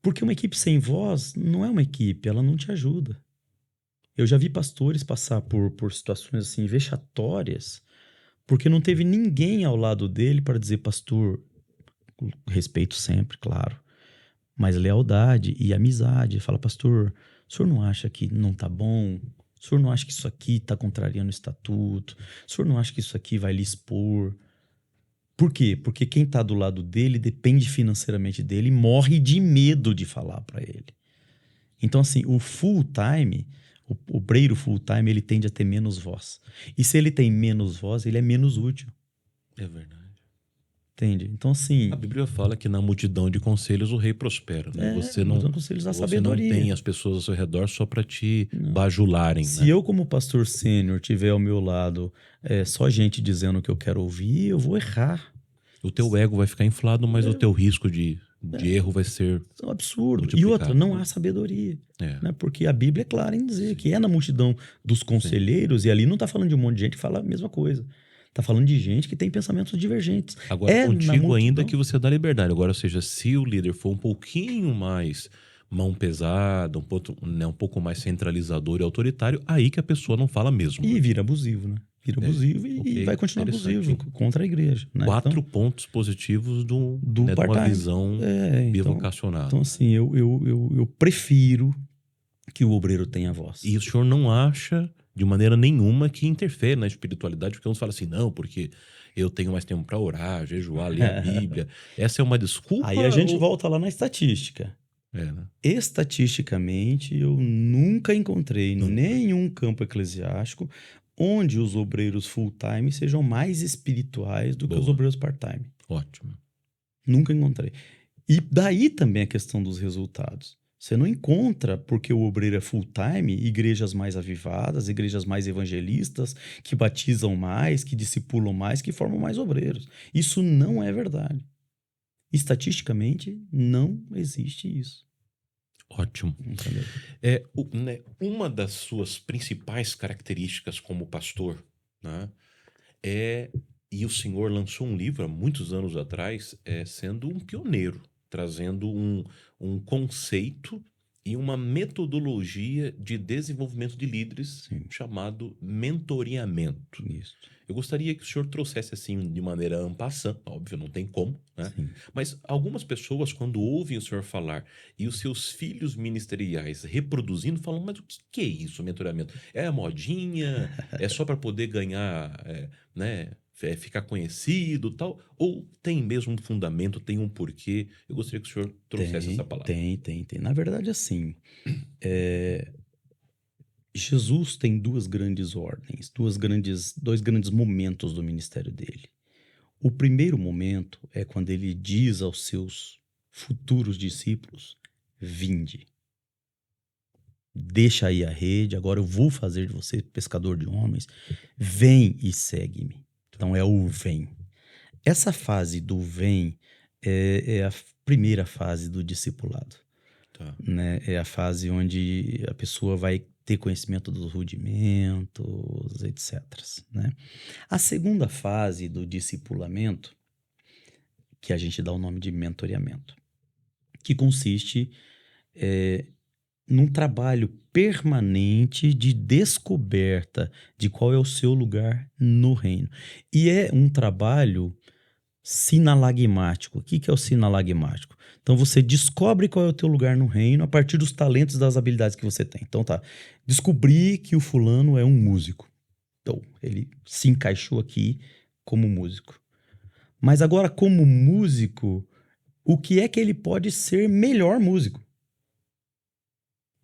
Speaker 2: Porque uma equipe sem voz não é uma equipe, ela não te ajuda. Eu já vi pastores passar por situações assim vexatórias, porque não teve ninguém ao lado dele para dizer, pastor, respeito sempre, claro, mas lealdade e amizade. Fala, pastor, o senhor não acha que não tá bom? O senhor não acha que isso aqui tá contrariando o estatuto? O senhor não acha que isso aqui vai lhe expor? Por quê? Porque quem tá do lado dele depende financeiramente dele e morre de medo de falar para ele. Então, assim, o full time, o obreiro full time, ele tende a ter menos voz. E se ele tem menos voz, ele é menos útil.
Speaker 1: É verdade.
Speaker 2: Entende? Então, assim...
Speaker 1: A Bíblia fala que na multidão de conselhos o rei prospera. Né? Você não tem as pessoas ao seu redor só para te bajularem.
Speaker 2: Se eu, como pastor sênior, tiver ao meu lado só gente dizendo o que eu quero ouvir, eu vou errar.
Speaker 1: O teu ego vai ficar inflado, mas o teu risco de erro vai ser
Speaker 2: um absurdo. E outra, não há sabedoria. Né? Porque a Bíblia é clara em dizer que é na multidão dos conselheiros, e ali não está falando de um monte de gente que fala a mesma coisa. Está falando de gente que tem pensamentos divergentes.
Speaker 1: Agora, contigo ainda que você dá liberdade. Agora, ou seja, se o líder for um pouquinho mais mão pesada, um pouco mais centralizador e autoritário, aí que a pessoa não fala mesmo.
Speaker 2: E vira abusivo, né? Vira abusivo e vai continuar abusivo contra a igreja. Né?
Speaker 1: 4 pontos positivos de uma visão bivocacionada.
Speaker 2: Então, assim, eu prefiro que o obreiro tenha voz.
Speaker 1: E o senhor não acha de maneira nenhuma que interfere na espiritualidade, porque uns falam assim, não, porque eu tenho mais tempo para orar, jejuar, ler a Bíblia. Essa é uma desculpa?
Speaker 2: Aí a gente volta lá na estatística.
Speaker 1: Né?
Speaker 2: Estatisticamente, eu nunca encontrei nenhum campo eclesiástico onde os obreiros full-time sejam mais espirituais do que os obreiros part-time.
Speaker 1: Ótimo.
Speaker 2: Nunca encontrei. E daí também a questão dos resultados. Você não encontra, porque o obreiro é full-time, igrejas mais avivadas, igrejas mais evangelistas, que batizam mais, que discipulam mais, que formam mais obreiros. Isso não é verdade. Estatisticamente, não existe isso.
Speaker 1: Ótimo. Uma das suas principais características como pastor, né, e o senhor lançou um livro há muitos anos atrás, sendo um pioneiro, trazendo um conceito e uma metodologia de desenvolvimento de líderes chamado mentoreamento.
Speaker 2: Isso.
Speaker 1: Eu gostaria que o senhor trouxesse assim de maneira en passant, óbvio, não tem como, né? Mas algumas pessoas, quando ouvem o senhor falar e os seus filhos ministeriais reproduzindo, falam, mas o que é isso, mentoreamento? É a modinha? É só para poder ganhar, né? Ficar conhecido e tal? Ou tem mesmo um fundamento, tem um porquê? Eu gostaria que o senhor trouxesse essa palavra.
Speaker 2: Tem. Na verdade, assim, Jesus tem duas grandes ordens, dois grandes momentos do ministério dele. O primeiro momento é quando ele diz aos seus futuros discípulos vinde. Deixa aí a rede, agora eu vou fazer de você pescador de homens. Vem e segue-me. Então é o vem. Essa fase do vem é a primeira fase do discipulado.
Speaker 1: Tá.
Speaker 2: Né? É a fase onde a pessoa vai ter conhecimento dos rudimentos, etc. Né? A segunda fase do discipulamento, que a gente dá o nome de mentoreamento, que consiste num trabalho permanente de descoberta de qual é o seu lugar no reino. E é um trabalho sinalagmático. O que é o sinalagmático? Então você descobre qual é o teu lugar no reino a partir dos talentos e das habilidades que você tem. Então tá, descobri que o fulano é um músico. Então ele se encaixou aqui como músico. Mas agora como músico, o que é que ele pode ser melhor músico?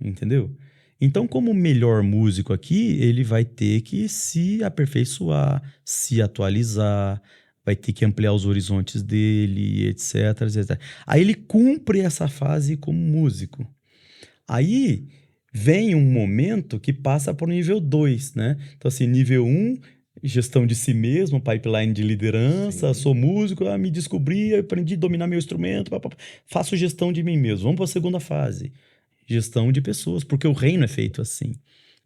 Speaker 2: Entendeu? Então, como melhor músico aqui, ele vai ter que se aperfeiçoar, se atualizar, vai ter que ampliar os horizontes dele, etc, etc. Aí ele cumpre essa fase como músico. Aí vem um momento que passa para o nível 2, né? Então, assim, nível 1, gestão de si mesmo, pipeline de liderança,
Speaker 1: Sim.
Speaker 2: sou músico, me descobri, aprendi a dominar meu instrumento, faço gestão de mim mesmo. Vamos para a segunda fase. Gestão de pessoas, porque o reino é feito assim.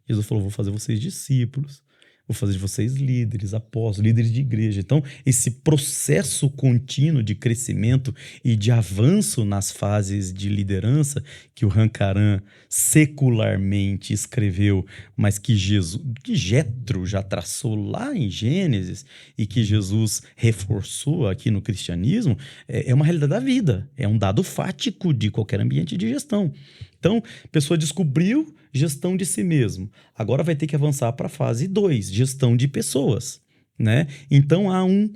Speaker 2: Jesus falou, vou fazer vocês discípulos, vou fazer de vocês líderes, apóstolos, líderes de igreja. Então, esse processo contínuo de crescimento e de avanço nas fases de liderança que o Hankaran secularmente escreveu, mas que Jétro já traçou lá em Gênesis e que Jesus reforçou aqui no cristianismo, é uma realidade da vida, é um dado fático de qualquer ambiente de gestão. Então, a pessoa descobriu gestão de si mesmo. Agora vai ter que avançar para a fase 2, gestão de pessoas. Né? Então, há um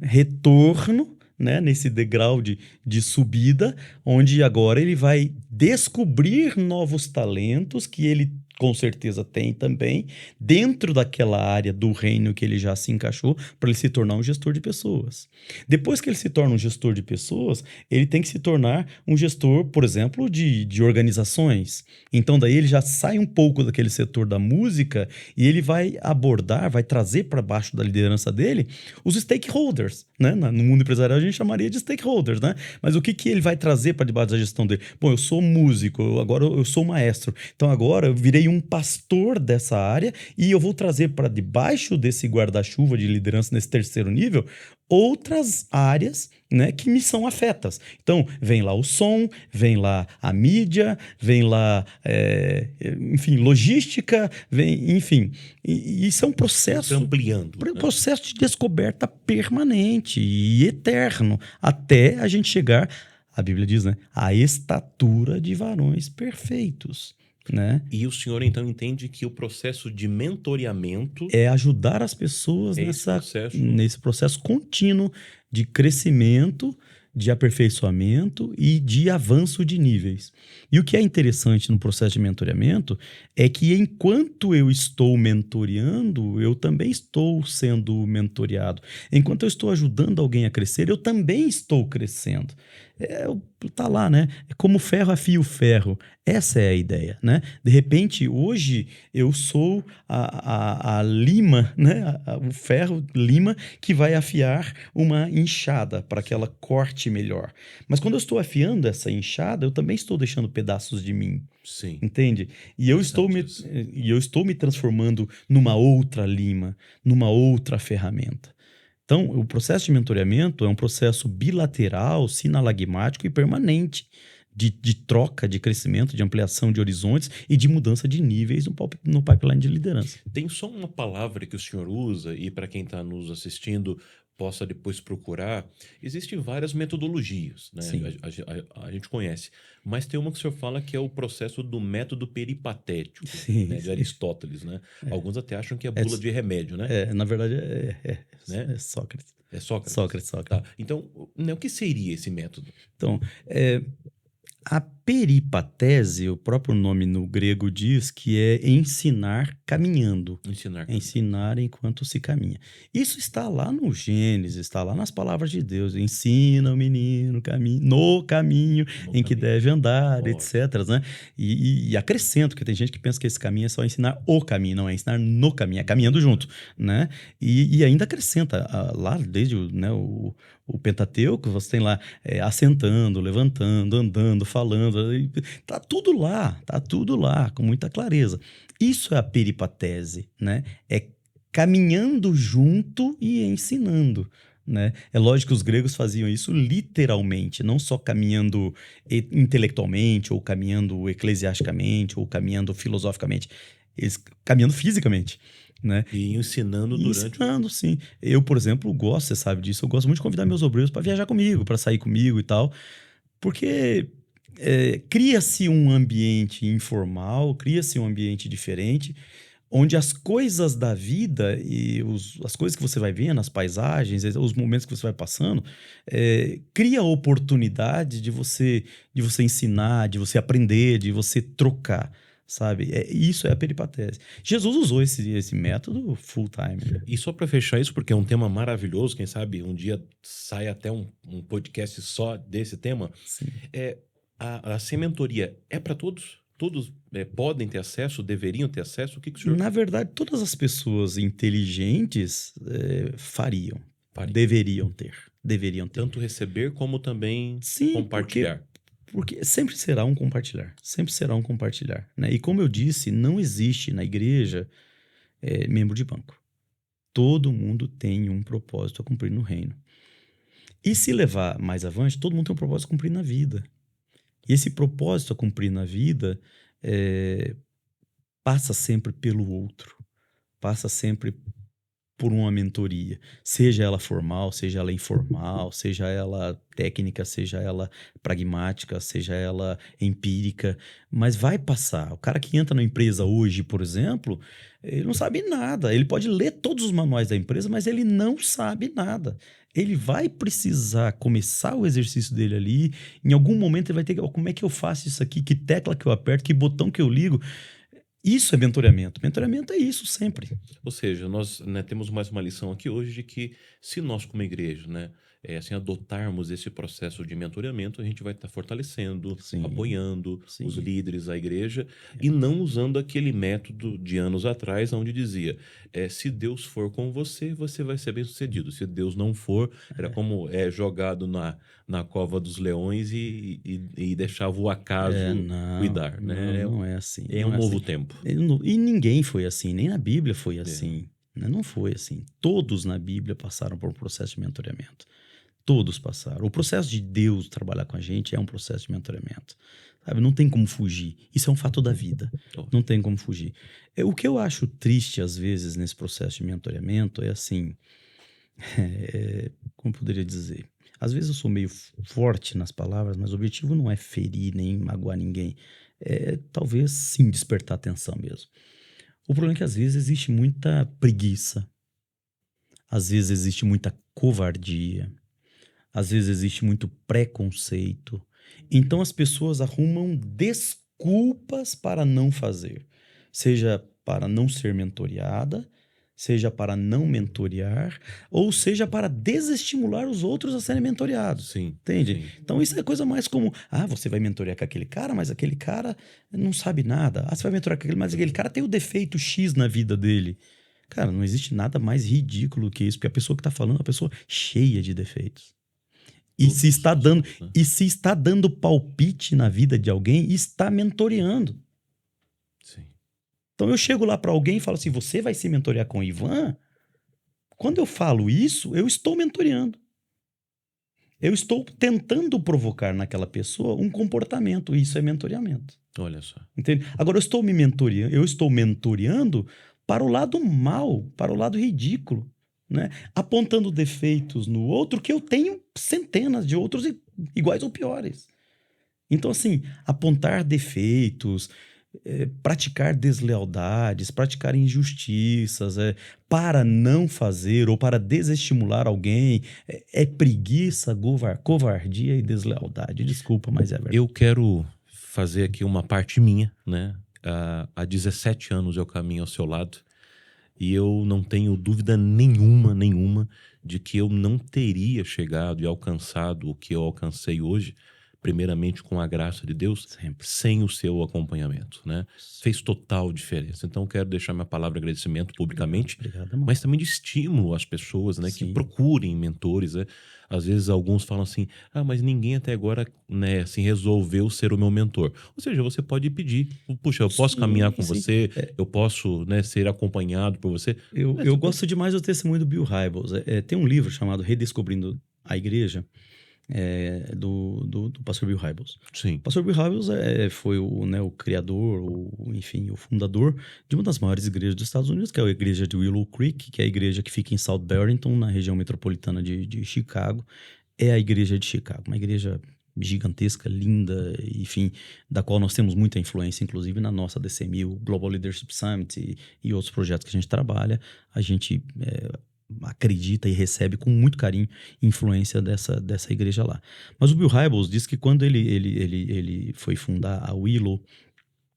Speaker 2: retorno, né, nesse degrau de subida, onde agora ele vai descobrir novos talentos que ele com certeza tem também, dentro daquela área do reino que ele já se encaixou, para ele se tornar um gestor de pessoas. Depois que ele se torna um gestor de pessoas, ele tem que se tornar um gestor, por exemplo, de organizações. Então, daí ele já sai um pouco daquele setor da música e ele vai abordar, vai trazer para baixo da liderança dele os stakeholders. Né? No mundo empresarial, a gente chamaria de stakeholders. Né? Mas o que ele vai trazer para debaixo da gestão dele? Bom, eu sou músico, agora eu sou maestro. Então, agora eu virei um pastor dessa área e eu vou trazer para debaixo desse guarda-chuva de liderança nesse terceiro nível outras áreas, né, que me são afetas. Então, vem lá o som, vem lá a mídia, vem lá, enfim, logística, enfim. E isso é um processo...
Speaker 1: ampliando.
Speaker 2: Um processo de descoberta permanente e eterno, até a gente chegar, a Bíblia diz, né, à estatura de varões perfeitos. Né?
Speaker 1: E o senhor, então, entende que o processo de mentoreamento
Speaker 2: é ajudar as pessoas nesse processo contínuo de crescimento, de aperfeiçoamento e de avanço de níveis. E o que é interessante no processo de mentoreamento é que enquanto eu estou mentoreando, eu também estou sendo mentoreado. Enquanto eu estou ajudando alguém a crescer, eu também estou crescendo. Tá lá, né? É como ferro afia o ferro. Essa é a ideia, né? De repente, hoje, eu sou a lima, né? O ferro lima que vai afiar uma enxada para que ela corte melhor. Mas quando eu estou afiando essa enxada, eu também estou deixando pedaços de mim.
Speaker 1: Sim.
Speaker 2: Entende? E eu estou me transformando numa outra lima, numa outra ferramenta. Então, o processo de mentoreamento é um processo bilateral, sinalagmático e permanente de troca, de crescimento, de ampliação de horizontes e de mudança de níveis no pipeline de liderança.
Speaker 1: Tem só uma palavra que o senhor usa, e para quem está nos assistindo possa depois procurar, existem várias metodologias, né? A gente conhece, mas tem uma que o senhor fala que é o processo do método peripatético, né, de Aristóteles, né? Alguns até acham que é bula de remédio, né?
Speaker 2: Na verdade
Speaker 1: né?
Speaker 2: É Sócrates.
Speaker 1: É Sócrates?
Speaker 2: Sócrates.
Speaker 1: Tá. Então, né, o que seria esse método?
Speaker 2: Então, a peripatese, o próprio nome no grego diz que é ensinar caminhando.
Speaker 1: Ensinar.
Speaker 2: Ensinar enquanto se caminha. Isso está lá no Gênesis, está lá nas palavras de Deus. Ensina o menino no caminho em que deve andar, etc. Né? E acrescento, que tem gente que pensa que esse caminho é só ensinar o caminho, não é ensinar no caminho, é caminhando junto. Né? E ainda acrescenta, lá desde o Pentateuco, você tem lá assentando, levantando, andando, falando, tá tudo lá, com muita clareza. Isso é a peripatese, né? É caminhando junto e ensinando, né? É lógico que os gregos faziam isso literalmente, não só caminhando intelectualmente, ou caminhando eclesiasticamente, ou caminhando filosoficamente, eles caminhando fisicamente. Né?
Speaker 1: E ensinando durante...
Speaker 2: Ensinando, sim. Eu, por exemplo, gosto, você sabe disso, eu gosto muito de convidar meus obreiros para viajar comigo, para sair comigo e tal, porque cria-se um ambiente informal, cria-se um ambiente diferente, onde as coisas da vida e as coisas que você vai vendo, as paisagens, os momentos que você vai passando, cria a oportunidade de você ensinar, de você aprender, de você trocar. Sabe? Isso é a peripatese. Jesus usou esse método full time.
Speaker 1: E só para fechar isso, porque é um tema maravilhoso, quem sabe um dia sai até um podcast só desse tema.
Speaker 2: Sim.
Speaker 1: A mentoria é para todos? Todos podem ter acesso, deveriam ter acesso? O que o senhor...
Speaker 2: Na verdade, todas as pessoas inteligentes fariam. Deveriam ter.
Speaker 1: Tanto receber como também compartilhar.
Speaker 2: Porque sempre será um compartilhar. Sempre será um compartilhar. Né? E como eu disse, não existe na igreja membro de banco. Todo mundo tem um propósito a cumprir no reino. E se levar mais avante, todo mundo tem um propósito a cumprir na vida. E esse propósito a cumprir na vida passa sempre pelo outro. Passa sempre por uma mentoria, seja ela formal, seja ela informal, seja ela técnica, seja ela pragmática, seja ela empírica, mas vai passar. O cara que entra na empresa hoje, por exemplo, ele não sabe nada. Ele pode ler todos os manuais da empresa, mas ele não sabe nada. Ele vai precisar começar o exercício dele ali, em algum momento ele vai ter que, como é que eu faço isso aqui? Que tecla que eu aperto? Que botão que eu ligo? Isso é mentoreamento. Mentoreamento é isso sempre.
Speaker 1: Ou seja, nós temos mais uma lição aqui hoje de que se nós como igreja, assim, adotarmos esse processo de mentoreamento, a gente vai estar fortalecendo, apoiando os líderes, a igreja, e não usando aquele método de anos atrás, onde dizia, se Deus for com você, você vai ser bem sucedido. Se Deus não for, era como jogado na cova dos leões e deixava o acaso cuidar.
Speaker 2: Não é assim.
Speaker 1: É um novo tempo.
Speaker 2: E ninguém foi assim, nem na Bíblia foi assim. Não foi assim. Todos na Bíblia passaram por um processo de mentoreamento. Todos passaram. O processo de Deus trabalhar com a gente é um processo de mentoreamento. Sabe? Não tem como fugir. Isso é um fato da vida. Não tem como fugir. O que eu acho triste, às vezes, nesse processo de mentoreamento é assim... como poderia dizer? Às vezes eu sou meio forte nas palavras, mas o objetivo não é ferir nem magoar ninguém. Talvez, sim, despertar atenção mesmo. O problema é que, às vezes, existe muita preguiça. Às vezes, existe muita covardia. Às vezes existe muito preconceito. Então as pessoas arrumam desculpas para não fazer. Seja para não ser mentoreada, seja para não mentorear, ou seja para desestimular os outros a serem mentoreados.
Speaker 1: Sim.
Speaker 2: Entende?
Speaker 1: Sim.
Speaker 2: Então isso é coisa mais como, você vai mentorear com aquele cara, mas aquele cara não sabe nada. Você vai mentorear com aquele, mas aquele cara tem o defeito X na vida dele. Cara, não existe nada mais ridículo que isso, porque a pessoa que está falando é uma pessoa cheia de defeitos. E se está dando palpite na vida de alguém, está mentoreando.
Speaker 1: Sim.
Speaker 2: Então eu chego lá para alguém e falo assim, você vai se mentorear com o Ivan? Quando eu falo isso, eu estou mentoreando. Eu estou tentando provocar naquela pessoa um comportamento. Isso é mentoreamento.
Speaker 1: Olha só.
Speaker 2: Entende? Agora eu estou mentoreando para o lado mal, para o lado ridículo. Né? Apontando defeitos no outro que eu tenho centenas de outros iguais ou piores. Então, assim, apontar defeitos, praticar deslealdades, praticar injustiças, para não fazer ou para desestimular alguém, é preguiça, covardia e deslealdade. Desculpa, mas é verdade.
Speaker 1: Eu quero fazer aqui uma parte minha, né? Há 17 anos eu caminho ao seu lado e eu não tenho dúvida nenhuma de que eu não teria chegado e alcançado o que eu alcancei hoje, primeiramente com a graça de Deus,
Speaker 2: Sempre.
Speaker 1: sem o seu acompanhamento, né? Fez total diferença. Então, quero deixar minha palavra de agradecimento publicamente,
Speaker 2: Obrigado, irmão.
Speaker 1: mas também de estímulo às pessoas, né, que
Speaker 2: Sim.
Speaker 1: procurem mentores, né? Às vezes alguns falam assim, mas ninguém até agora, né, assim, resolveu ser o meu mentor. Ou seja, você pode pedir, puxa, eu posso caminhar com você, eu posso, né, ser acompanhado por você.
Speaker 2: Eu gosto demais do testemunho do Bill Hybels. Tem um livro chamado Redescobrindo a Igreja, do pastor Bill Hybels.
Speaker 1: Sim.
Speaker 2: O pastor Bill Hybels foi o criador, enfim, o fundador de uma das maiores igrejas dos Estados Unidos, que é a igreja de Willow Creek, que é a igreja que fica em South Barrington, na região metropolitana de Chicago. É a igreja de Chicago, uma igreja gigantesca, linda, enfim, da qual nós temos muita influência, inclusive na nossa DCMI, o Global Leadership Summit e outros projetos que a gente trabalha. A gente acredita e recebe com muito carinho influência dessa igreja lá. Mas o Bill Hybels diz que quando ele foi fundar a Willow,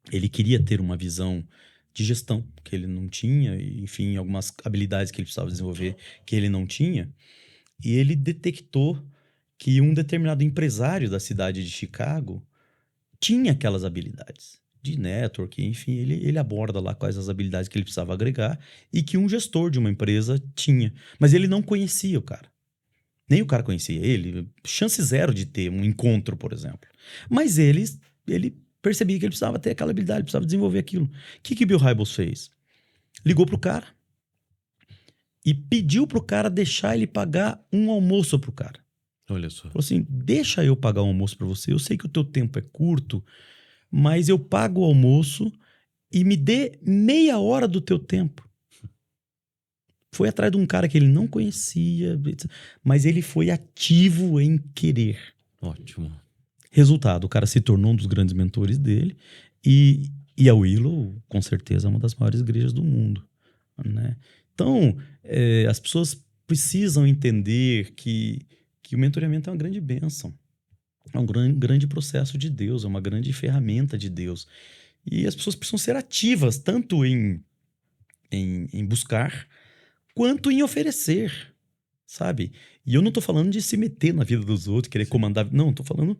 Speaker 2: ele queria ter uma visão de gestão que ele não tinha, enfim, algumas habilidades que ele precisava desenvolver que ele não tinha, e ele detectou que um determinado empresário da cidade de Chicago tinha aquelas habilidades de network, enfim, ele aborda lá quais as habilidades que ele precisava agregar e que um gestor de uma empresa tinha. Mas ele não conhecia o cara. Nem o cara conhecia ele. Chance zero de ter um encontro, por exemplo. Mas ele percebia que ele precisava ter aquela habilidade, ele precisava desenvolver aquilo. O que Bill Hybels fez? Ligou pro cara e pediu pro cara deixar ele pagar um almoço pro cara.
Speaker 1: Olha só.
Speaker 2: Falou assim, deixa eu pagar um almoço pra você. Eu sei que o teu tempo é curto, mas eu pago o almoço e me dê meia hora do teu tempo. Foi atrás de um cara que ele não conhecia, mas ele foi ativo em querer.
Speaker 1: Ótimo.
Speaker 2: Resultado, o cara se tornou um dos grandes mentores dele e a Willow, com certeza, é uma das maiores igrejas do mundo, né? Então, as pessoas precisam entender que o mentoreamento é uma grande bênção. É um grande processo de Deus, é uma grande ferramenta de Deus. E as pessoas precisam ser ativas, tanto em buscar, quanto em oferecer, sabe? E eu não estou falando de se meter na vida dos outros, querer comandar. Não, estou falando,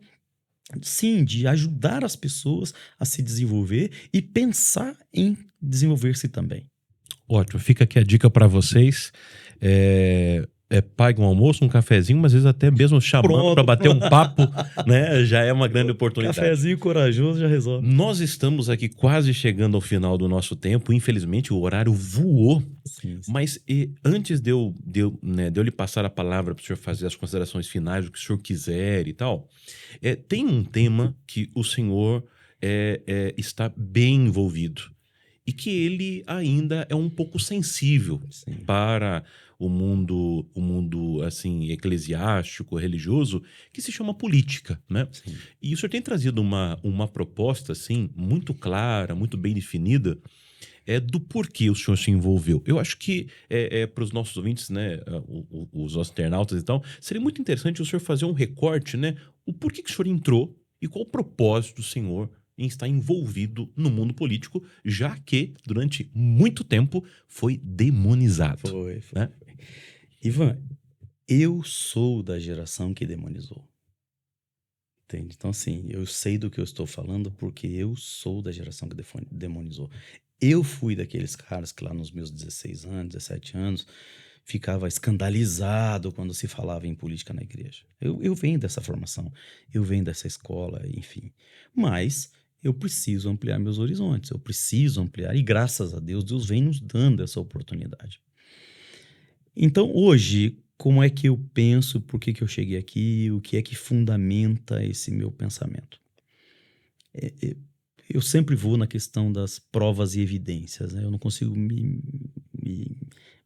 Speaker 2: sim, de ajudar as pessoas a se desenvolver e pensar em desenvolver-se também.
Speaker 1: Ótimo. Fica aqui a dica para vocês. Pague um almoço, um cafezinho, mas às vezes até mesmo chamando para bater um papo, né? Já é uma grande oportunidade.
Speaker 2: Cafezinho corajoso já resolve.
Speaker 1: Nós estamos aqui quase chegando ao final do nosso tempo. Infelizmente, o horário voou.
Speaker 2: Sim.
Speaker 1: Mas antes de eu lhe passar a palavra para o senhor fazer as considerações finais, o que o senhor quiser e tal, tem um tema que o senhor está bem envolvido e que ele ainda é um pouco sensível para o mundo assim, eclesiástico, religioso, que se chama política, né? Sim. E o senhor tem trazido uma proposta assim, muito clara, muito bem definida, do porquê o senhor se envolveu. Eu acho que para os nossos ouvintes, né, os nossos internautas e tal, seria muito interessante o senhor fazer um recorte, né? O porquê que o senhor entrou e qual o propósito do senhor em estar envolvido no mundo político, já que durante muito tempo foi demonizado.
Speaker 2: Foi.
Speaker 1: Né?
Speaker 2: Ivan, eu sou da geração que demonizou. Entende? Então, assim, eu sei do que eu estou falando porque eu sou da geração que demonizou. Eu fui daqueles caras que lá nos meus 16 anos, 17 anos, ficava escandalizado quando se falava em política na igreja. Eu venho dessa formação, eu venho dessa escola, enfim. Mas eu preciso ampliar meus horizontes, eu preciso ampliar, e graças a Deus, Deus vem nos dando essa oportunidade. Então, hoje, como é que eu penso, por que eu cheguei aqui, o que é que fundamenta esse meu pensamento? Eu sempre vou na questão das provas e evidências, né? Eu não consigo me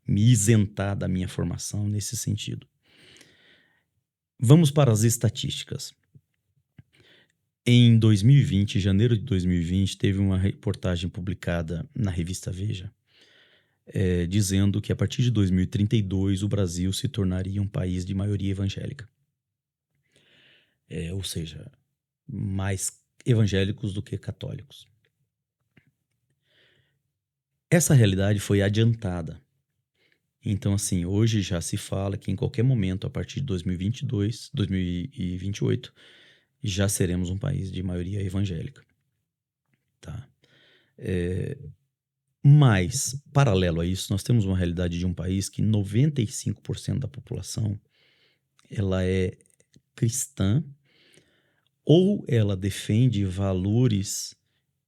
Speaker 2: isentar da minha formação nesse sentido. Vamos para as estatísticas. Em 2020, janeiro de 2020, teve uma reportagem publicada na revista Veja, dizendo que a partir de 2032 o Brasil se tornaria um país de maioria evangélica. Ou seja, mais evangélicos do que católicos. Essa realidade foi adiantada. Então, assim, hoje já se fala que em qualquer momento, a partir de 2022, 2028, já seremos um país de maioria evangélica. Tá? Mas, paralelo a isso, nós temos uma realidade de um país que 95% da população ela é cristã ou ela defende valores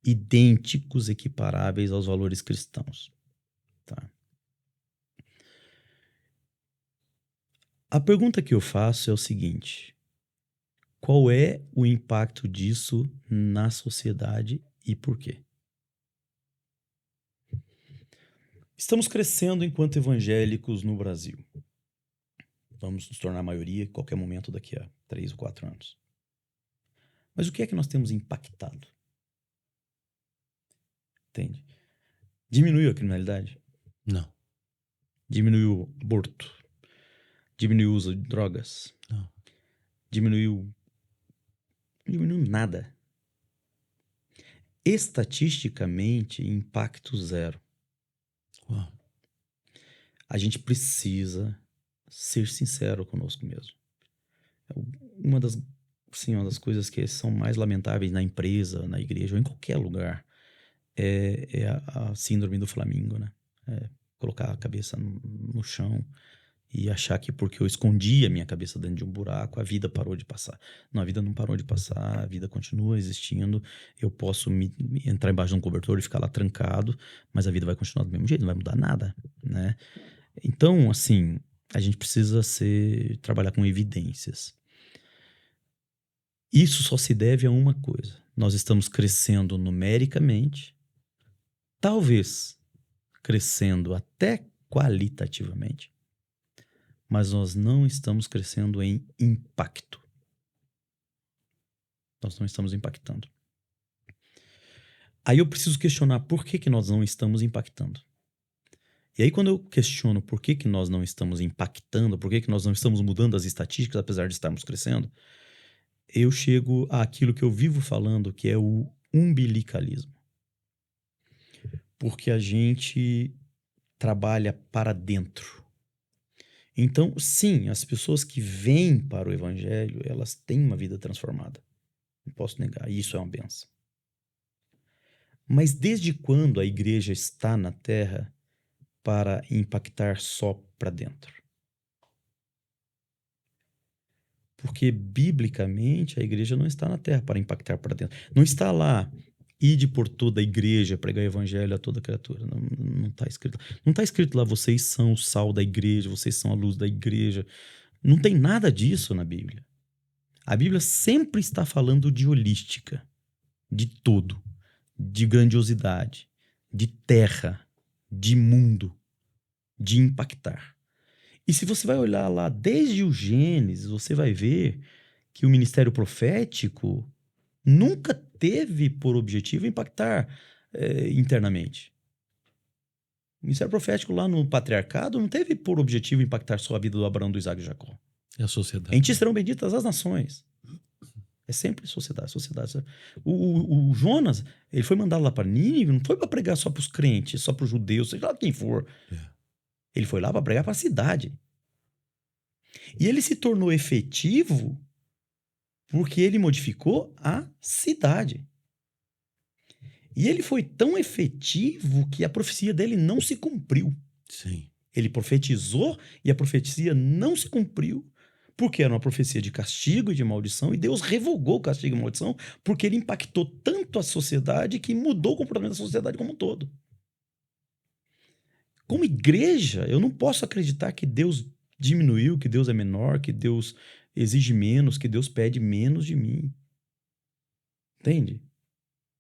Speaker 2: idênticos, equiparáveis aos valores cristãos. Tá? A pergunta que eu faço é o seguinte: qual é o impacto disso na sociedade e por quê? Estamos crescendo enquanto evangélicos no Brasil. Vamos nos tornar a maioria em qualquer momento daqui a 3 ou 4 anos. Mas o que é que nós temos impactado? Entende? Diminuiu a criminalidade?
Speaker 1: Não.
Speaker 2: Diminuiu o aborto? Diminuiu o uso de drogas?
Speaker 1: Não.
Speaker 2: Diminuiu nada. Estatisticamente, impacto zero.
Speaker 1: Uau.
Speaker 2: A gente precisa ser sincero conosco mesmo. Uma das coisas que são mais lamentáveis na empresa, na igreja ou em qualquer lugar é a síndrome do Flamingo, né? Colocar a cabeça no chão e achar que porque eu escondi a minha cabeça dentro de um buraco, a vida parou de passar. Não, a vida não parou de passar, a vida continua existindo. Eu posso entrar embaixo de um cobertor e ficar lá trancado, mas a vida vai continuar do mesmo jeito, não vai mudar nada, né? Então, assim, a gente precisa trabalhar com evidências. Isso só se deve a uma coisa. Nós estamos crescendo numericamente, talvez crescendo até qualitativamente, mas nós não estamos crescendo em impacto. Nós não estamos impactando. Aí eu preciso questionar por que nós não estamos impactando. E aí quando eu questiono por que nós não estamos impactando, por que nós não estamos mudando as estatísticas, apesar de estarmos crescendo, eu chego àquilo que eu vivo falando, que é o umbilicalismo. Porque a gente trabalha para dentro. Então, sim, as pessoas que vêm para o evangelho, elas têm uma vida transformada. Não posso negar, isso é uma benção. Mas desde quando a igreja está na terra para impactar só para dentro? Porque, biblicamente, a igreja não está na terra para impactar para dentro. Não está lá, ide por toda a igreja, pregar o evangelho a toda criatura. Não está escrito. Não está escrito lá, vocês são o sal da igreja, vocês são a luz da igreja. Não tem nada disso na Bíblia. A Bíblia sempre está falando de holística, de todo, de grandiosidade, de terra, de mundo, de impactar. E se você vai olhar lá desde o Gênesis, você vai ver que o ministério profético nunca teve por objetivo impactar internamente. O ministério profético lá no patriarcado não teve por objetivo impactar só a vida do Abraão, do Isaac e Jacó.
Speaker 1: É a sociedade.
Speaker 2: Em ti serão benditas as nações. É sempre sociedade. O Jonas, ele foi mandado lá para Nínive, não foi para pregar só para os crentes, só para os judeus, seja lá quem for. Ele foi lá para pregar para a cidade. E ele se tornou efetivo porque ele modificou a cidade. E ele foi tão efetivo que a profecia dele não se cumpriu.
Speaker 1: Sim.
Speaker 2: Ele profetizou e a profecia não se cumpriu, porque era uma profecia de castigo e de maldição, e Deus revogou o castigo e a maldição porque ele impactou tanto a sociedade que mudou o comportamento da sociedade como um todo. Como igreja, eu não posso acreditar que Deus diminuiu, que Deus é menor, que Deus exige menos, que Deus pede menos de mim. Entende?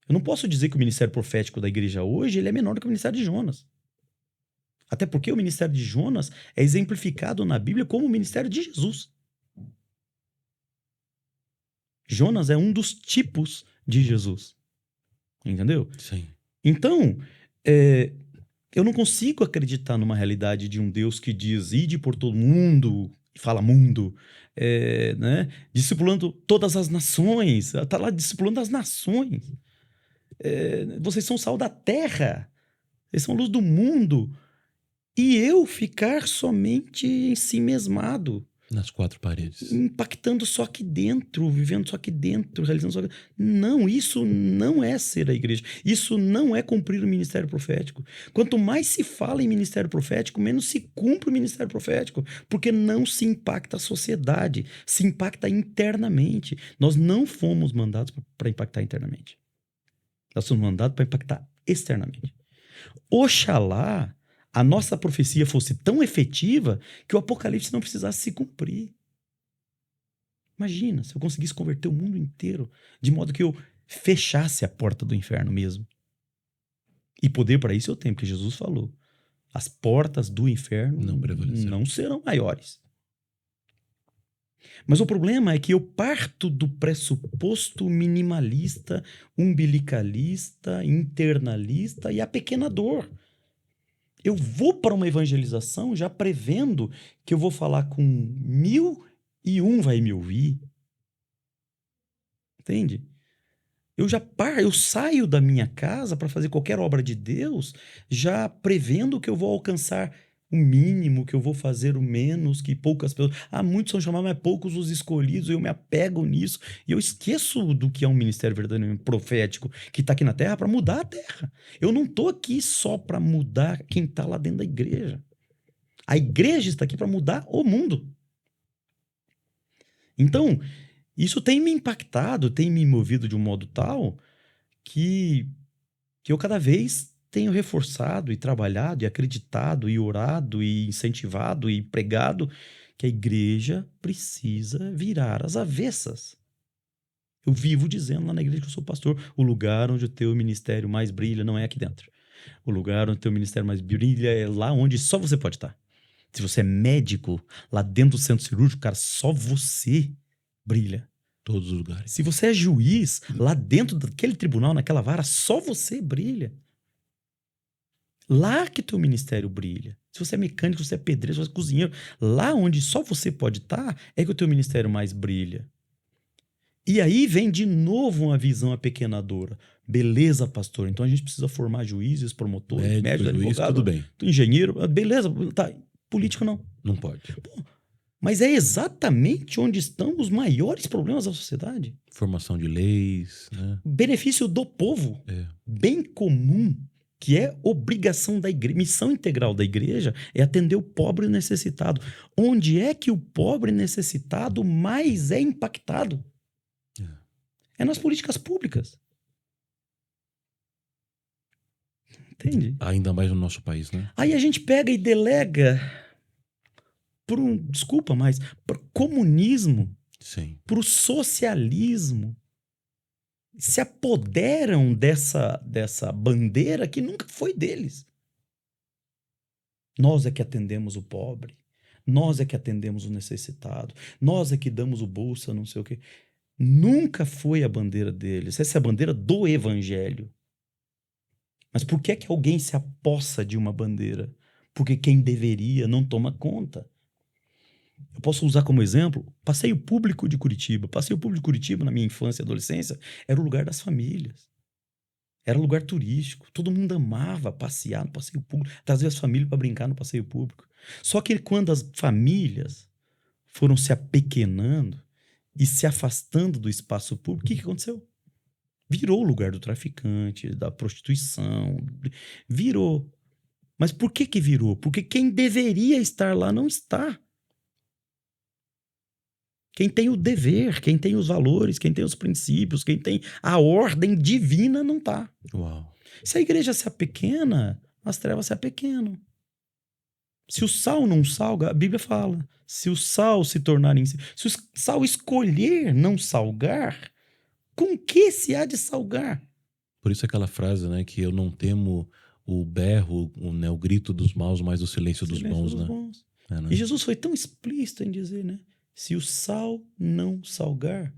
Speaker 2: Eu não posso dizer que o ministério profético da igreja hoje ele é menor do que o ministério de Jonas. Até porque o ministério de Jonas é exemplificado na Bíblia como o ministério de Jesus. Jonas é um dos tipos de Jesus. Entendeu?
Speaker 1: Sim.
Speaker 2: Então, eu não consigo acreditar numa realidade de um Deus que diz, ide por todo mundo, fala mundo, né? Discipulando todas as nações, está lá discipulando as nações. Vocês são sal da terra, vocês são luz do mundo. E eu ficar somente em si mesmado,
Speaker 1: Nas quatro paredes.
Speaker 2: impactando só aqui dentro, vivendo só aqui dentro, realizando só aqui... Não, isso não é ser a igreja. Isso não é cumprir o ministério profético. Quanto mais se fala em ministério profético, menos se cumpre o ministério profético, porque não se impacta a sociedade, se impacta internamente. Nós não fomos mandados para impactar internamente. Nós somos mandados para impactar externamente. Oxalá a nossa profecia fosse tão efetiva que o Apocalipse não precisasse se cumprir. Imagina se eu conseguisse converter o mundo inteiro de modo que eu fechasse a porta do inferno mesmo. E poder para isso eu tenho, porque Jesus falou. As portas do inferno não serão maiores. Mas o problema é que eu parto do pressuposto minimalista, umbilicalista, internalista e apequenador. Eu vou para uma evangelização já prevendo que eu vou falar com 1.001 vai me ouvir. Entende? Eu saio da minha casa para fazer qualquer obra de Deus já prevendo que eu vou alcançar o mínimo, que eu vou fazer o menos, que poucas pessoas... muitos são chamados, mas poucos os escolhidos, eu me apego nisso. E eu esqueço do que é um ministério verdadeiramente profético que está aqui na Terra para mudar a Terra. Eu não estou aqui só para mudar quem está lá dentro da igreja. A igreja está aqui para mudar o mundo. Então, isso tem me impactado, tem me movido de um modo tal que eu cada vez tenho reforçado e trabalhado e acreditado e orado e incentivado e pregado que a igreja precisa virar as avessas. Eu vivo dizendo lá na igreja que eu sou pastor, o lugar onde o teu ministério mais brilha não é aqui dentro. O lugar onde o teu ministério mais brilha é lá onde só você pode estar. Se você é médico, lá dentro do centro cirúrgico, cara, só você brilha.
Speaker 1: Todos os lugares.
Speaker 2: Se você é juiz, lá dentro daquele tribunal, naquela vara, só você brilha. Lá que teu ministério brilha. Se você é mecânico, se você é pedreiro, se você é cozinheiro, lá onde só você pode estar, é que o teu ministério mais brilha. E aí vem de novo uma visão apequenadora. Beleza, pastor, então a gente precisa formar juízes, promotores, médicos, advogados,
Speaker 1: tudo bem.
Speaker 2: engenheiro. Beleza, tá. Político não.
Speaker 1: Não pode.
Speaker 2: Pô, mas é exatamente onde estão os maiores problemas da sociedade.
Speaker 1: Formação de leis, né?
Speaker 2: Benefício do povo. Bem comum, que é obrigação da igreja, missão integral da igreja, é atender o pobre e o necessitado. Onde é que o pobre e necessitado mais é impactado? É nas políticas públicas. Entende?
Speaker 1: Ainda mais no nosso país, né?
Speaker 2: Aí a gente pega e delega para o comunismo, para o socialismo. Se apoderam dessa bandeira que nunca foi deles. Nós é que atendemos o pobre, nós é que atendemos o necessitado, nós é que damos o bolsa, não sei o quê. Nunca foi a bandeira deles. Essa é a bandeira do evangelho. Mas por que é que alguém se apossa de uma bandeira? Porque quem deveria não toma conta. Eu posso usar como exemplo passeio público de Curitiba. Passeio público de Curitiba, na minha infância e adolescência, era o lugar das famílias. Era um lugar turístico. Todo mundo amava passear no passeio público, trazer as famílias para brincar no passeio público. Só que quando as famílias foram se apequenando e se afastando do espaço público, o que aconteceu? Virou o lugar do traficante, da prostituição. Virou. Mas por que virou? Porque quem deveria estar lá não está. Quem tem o dever, quem tem os valores, quem tem os princípios, quem tem a ordem divina não está.
Speaker 1: Uau.
Speaker 2: Se a igreja se apequena, as trevas se apequenam. Se o sal não salga, a Bíblia fala, se o sal se tornar insípido, se o sal escolher não salgar, com que se há de salgar?
Speaker 1: Por isso aquela frase, né, que eu não temo o berro, o grito dos maus, mas o silêncio dos bons, né?
Speaker 2: Né? E Jesus foi tão explícito em dizer, né? Se o sal não salgar,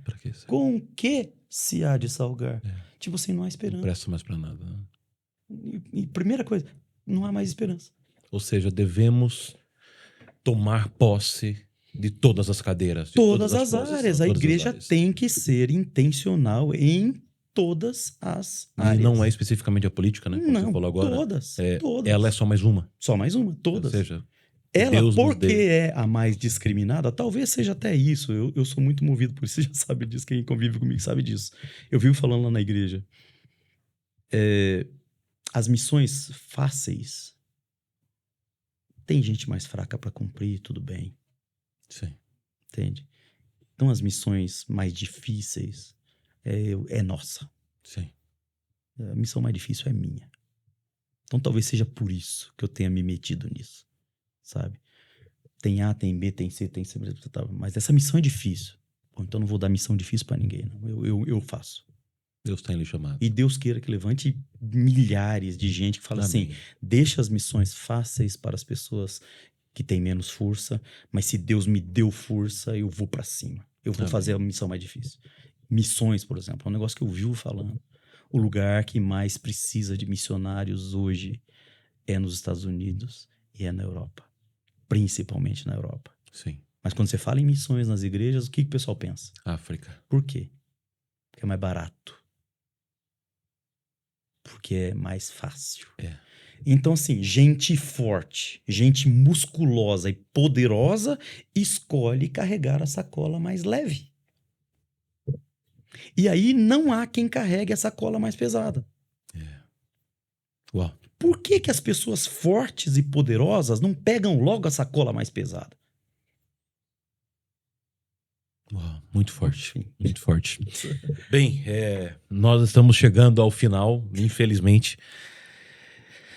Speaker 2: com que se há de salgar? Tipo assim, não há esperança.
Speaker 1: Não presta mais para nada. Né?
Speaker 2: E primeira coisa, não há mais esperança.
Speaker 1: Ou seja, devemos tomar posse De todas as cadeiras. De
Speaker 2: Todas as
Speaker 1: posições,
Speaker 2: áreas. A
Speaker 1: todas as
Speaker 2: igreja
Speaker 1: áreas.
Speaker 2: tem que ser intencional em todas as áreas.
Speaker 1: E não é especificamente a política, né? Como
Speaker 2: Não,
Speaker 1: você falou agora.
Speaker 2: todas.
Speaker 1: Ela é só mais uma.
Speaker 2: Só mais uma, todas.
Speaker 1: Ou seja,
Speaker 2: Ela,
Speaker 1: Deus nos
Speaker 2: porque
Speaker 1: dê.
Speaker 2: é a mais discriminada, talvez seja até isso. Eu sou muito movido por isso. Você já sabe disso, quem convive comigo sabe disso. Eu vivo falando lá na igreja. As missões fáceis, tem gente mais fraca para cumprir, tudo bem.
Speaker 1: Sim.
Speaker 2: Entende? Então, as missões mais difíceis é nossa.
Speaker 1: Sim.
Speaker 2: A missão mais difícil é minha. Então, talvez seja por isso que eu tenha me metido nisso, sabe? Tem A, tem B, tem C, tem C, mas essa missão é difícil. Bom, então, não vou dar missão difícil para ninguém, não. Eu faço.
Speaker 1: Deus tem lhe chamado.
Speaker 2: E Deus queira que levante milhares de gente que fala assim, deixa as missões fáceis para as pessoas que têm menos força, mas se Deus me deu força, eu vou para cima. Eu vou fazer a missão mais difícil. Missões, por exemplo, é um negócio que eu vivo falando. O lugar que mais precisa de missionários hoje é nos Estados Unidos e é na Europa. Principalmente na Europa.
Speaker 1: Sim.
Speaker 2: Mas quando você fala em missões nas igrejas, o que o pessoal pensa?
Speaker 1: África.
Speaker 2: Por quê? Porque é mais barato. Porque é mais fácil. Então, assim, gente forte, gente musculosa e poderosa escolhe carregar a sacola mais leve. E aí não há quem carregue a sacola mais pesada.
Speaker 1: Uau.
Speaker 2: Por que as pessoas fortes e poderosas não pegam logo a sacola mais pesada?
Speaker 1: Uau, muito forte, muito forte. Bem, nós estamos chegando ao final, infelizmente.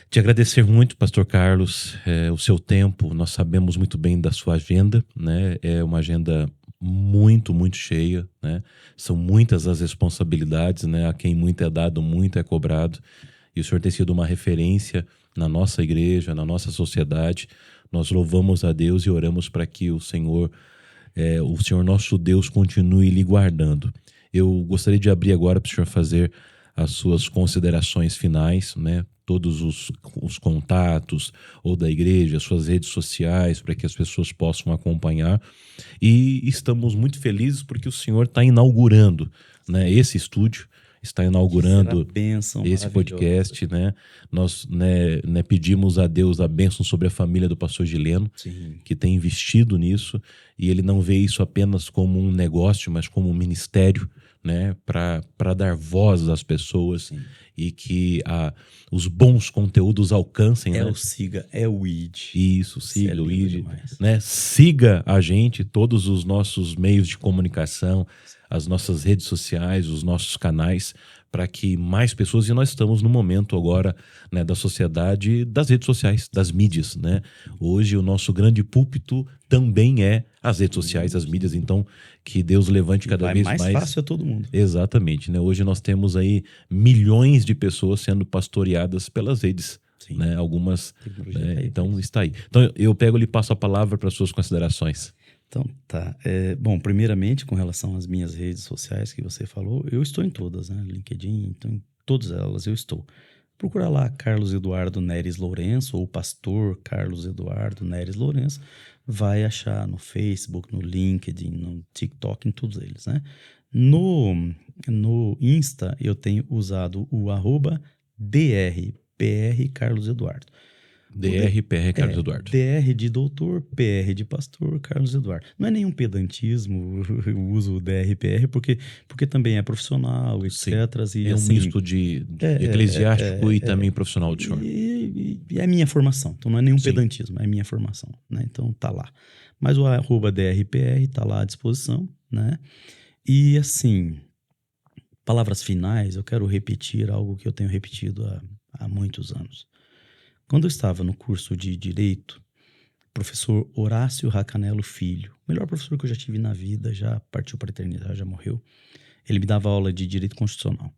Speaker 1: Te agradecer muito, Pastor Carlos, o seu tempo. Nós sabemos muito bem da sua agenda, né? É uma agenda muito, muito cheia, né? São muitas as responsabilidades, né? A quem muito é dado, muito é cobrado. E o senhor tem sido uma referência na nossa igreja, na nossa sociedade. Nós louvamos a Deus e oramos para que o Senhor nosso Deus continue lhe guardando. Eu gostaria de abrir agora para o senhor fazer as suas considerações finais, né? Todos os contatos ou da igreja, suas redes sociais, para que as pessoas possam acompanhar. E estamos muito felizes porque o senhor está inaugurando, né, esse estúdio, está inaugurando esse podcast, né? Nós pedimos a Deus a bênção sobre a família do pastor Gileno,
Speaker 2: Sim.
Speaker 1: que tem investido nisso, e ele não vê isso apenas como um negócio, mas como um ministério, né? Para dar voz às pessoas. Sim. E que os bons conteúdos alcancem.
Speaker 2: É,
Speaker 1: né?
Speaker 2: o siga, é o ID.
Speaker 1: Isso, siga o ID. Né? Siga a gente, todos os nossos meios de comunicação, as nossas redes sociais, os nossos canais, para que mais pessoas, e nós estamos no momento agora, né, da sociedade, das redes sociais, das mídias, né? Hoje o nosso grande púlpito também é as redes sociais, as mídias, então que Deus levante cada vez mais.
Speaker 2: Mais fácil a todo mundo.
Speaker 1: Exatamente, né? Hoje nós temos aí milhões de pessoas sendo pastoreadas pelas redes. Né? Algumas, então está aí. Então eu pego e passo a palavra para as suas considerações.
Speaker 2: Então, tá. Bom, primeiramente, com relação às minhas redes sociais que você falou, eu estou em todas, né? LinkedIn, então em todas elas eu estou. Procura lá Carlos Eduardo Neres Lourenço ou Pastor Carlos Eduardo Neres Lourenço, vai achar no Facebook, no LinkedIn, no TikTok, em todos eles, né? No Insta, eu tenho usado o @DRPR Carlos Eduardo.
Speaker 1: DRPR Carlos Eduardo.
Speaker 2: DR de doutor, PR de pastor, Carlos Eduardo. Não é nenhum pedantismo o uso DRPR, porque também é profissional, etc. E,
Speaker 1: é um
Speaker 2: assim,
Speaker 1: misto de eclesiástico e também profissional de senhor.
Speaker 2: E é minha formação, então não é nenhum pedantismo, é minha formação, né? Então tá lá. Mas o @DRPR tá lá à disposição, né? E assim, palavras finais, eu quero repetir algo que eu tenho repetido há muitos anos. Quando eu estava no curso de Direito, o professor Horácio Racanello Filho, o melhor professor que eu já tive na vida, já partiu para a eternidade, já morreu, ele me dava aula de Direito Constitucional.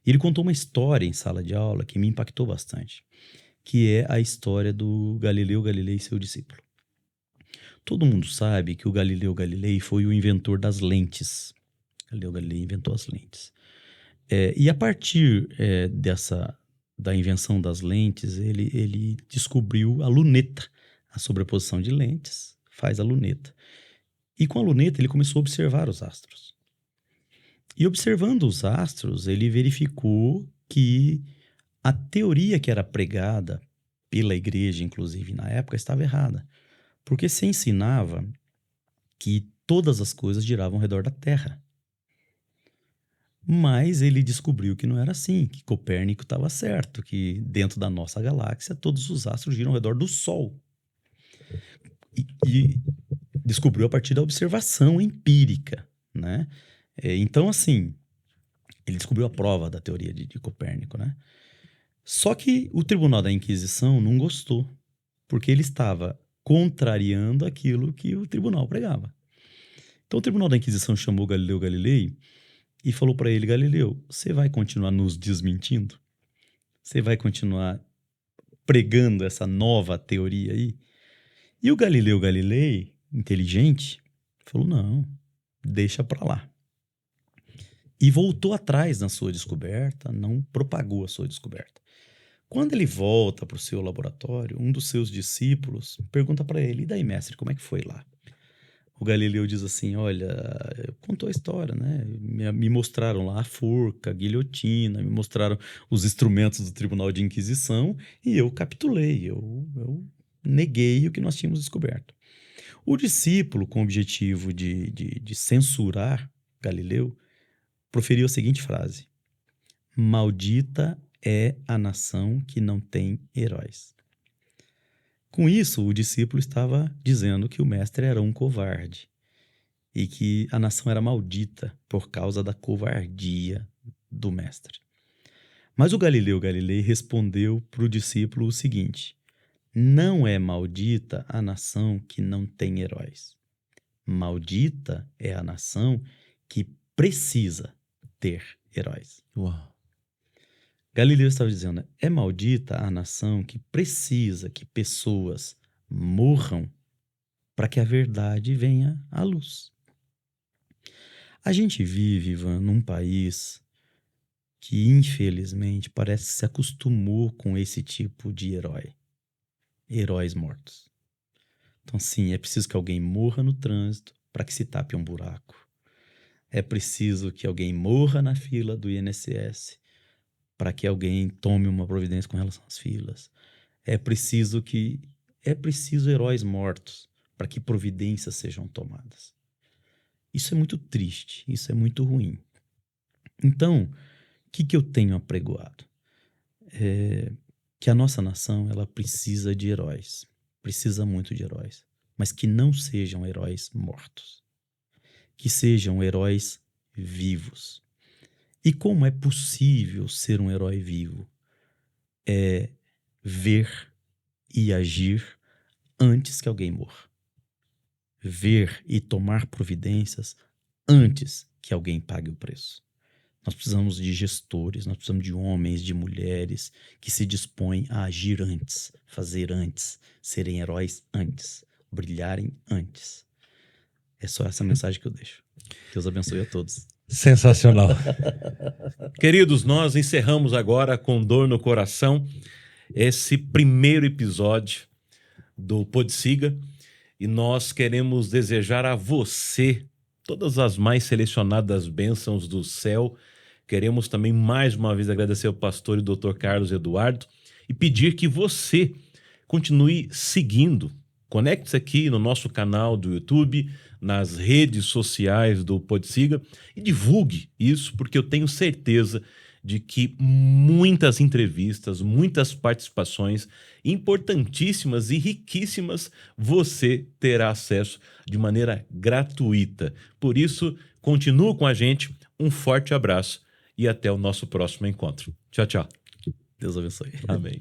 Speaker 2: E ele contou uma história em sala de aula que me impactou bastante, que é a história do Galileu Galilei e seu discípulo. Todo mundo sabe que o Galileu Galilei foi o inventor das lentes. Galileu Galilei inventou as lentes. E a partir da invenção das lentes, ele descobriu a luneta, a sobreposição de lentes, faz a luneta. E com a luneta ele começou a observar os astros. E observando os astros, ele verificou que a teoria que era pregada pela igreja, inclusive na época, estava errada. Porque se ensinava que todas as coisas giravam ao redor da Terra. Mas ele descobriu que não era assim, que Copérnico estava certo, que dentro da nossa galáxia todos os astros giram ao redor do Sol. E descobriu a partir da observação empírica, né? Então, assim, ele descobriu a prova da teoria de Copérnico, né? Só que o Tribunal da Inquisição não gostou, porque ele estava contrariando aquilo que o tribunal pregava. Então o Tribunal da Inquisição chamou Galileu Galilei e falou para ele: Galileu, você vai continuar nos desmentindo? Você vai continuar pregando essa nova teoria aí? E o Galileu Galilei, inteligente, falou: não, deixa para lá. E voltou atrás na sua descoberta, não propagou a sua descoberta. Quando ele volta para o seu laboratório, um dos seus discípulos pergunta para ele: e daí, mestre, como é que foi lá? O Galileu diz assim: olha, contou a história, né? Me mostraram lá a forca, a guilhotina, me mostraram os instrumentos do Tribunal de Inquisição e eu capitulei, eu neguei o que nós tínhamos descoberto. O discípulo, com o objetivo de censurar Galileu, proferiu a seguinte frase: maldita é a nação que não tem heróis. Com isso, o discípulo estava dizendo que o mestre era um covarde e que a nação era maldita por causa da covardia do mestre. Mas o Galileu Galilei respondeu para o discípulo o seguinte: não é maldita a nação que não tem heróis. Maldita é a nação que precisa ter heróis.
Speaker 1: Uau.
Speaker 2: Galileu estava dizendo: é maldita a nação que precisa que pessoas morram para que a verdade venha à luz. A gente vive, Ivan, num país que, infelizmente, parece que se acostumou com esse tipo de herói. Heróis mortos. Então, sim, é preciso que alguém morra no trânsito para que se tape um buraco. É preciso que alguém morra na fila do INSS para que alguém tome uma providência com relação às filas. É preciso heróis mortos para que providências sejam tomadas. Isso é muito triste, isso é muito ruim. Então, o que eu tenho apregoado? Que a nossa nação ela precisa de heróis, precisa muito de heróis, mas que não sejam heróis mortos, que sejam heróis vivos. E como é possível ser um herói vivo? É ver e agir antes que alguém morra. Ver e tomar providências antes que alguém pague o preço. Nós precisamos de gestores, nós precisamos de homens, de mulheres que se dispõem a agir antes, fazer antes, serem heróis antes, brilharem antes. É só essa mensagem que eu deixo. Deus abençoe a todos.
Speaker 1: Sensacional. Queridos, nós encerramos agora com dor no coração esse primeiro episódio do Podsiga e nós queremos desejar a você todas as mais selecionadas bênçãos do céu. Queremos também mais uma vez agradecer ao pastor e Dr. Carlos Eduardo e pedir que você continue seguindo. Conecte-se aqui no nosso canal do YouTube, nas redes sociais do Podsiga e divulgue isso, porque eu tenho certeza de que muitas entrevistas, muitas participações importantíssimas e riquíssimas você terá acesso de maneira gratuita. Por isso, continue com a gente, um forte abraço e até o nosso próximo encontro. Tchau, tchau.
Speaker 2: Deus abençoe.
Speaker 1: Amém.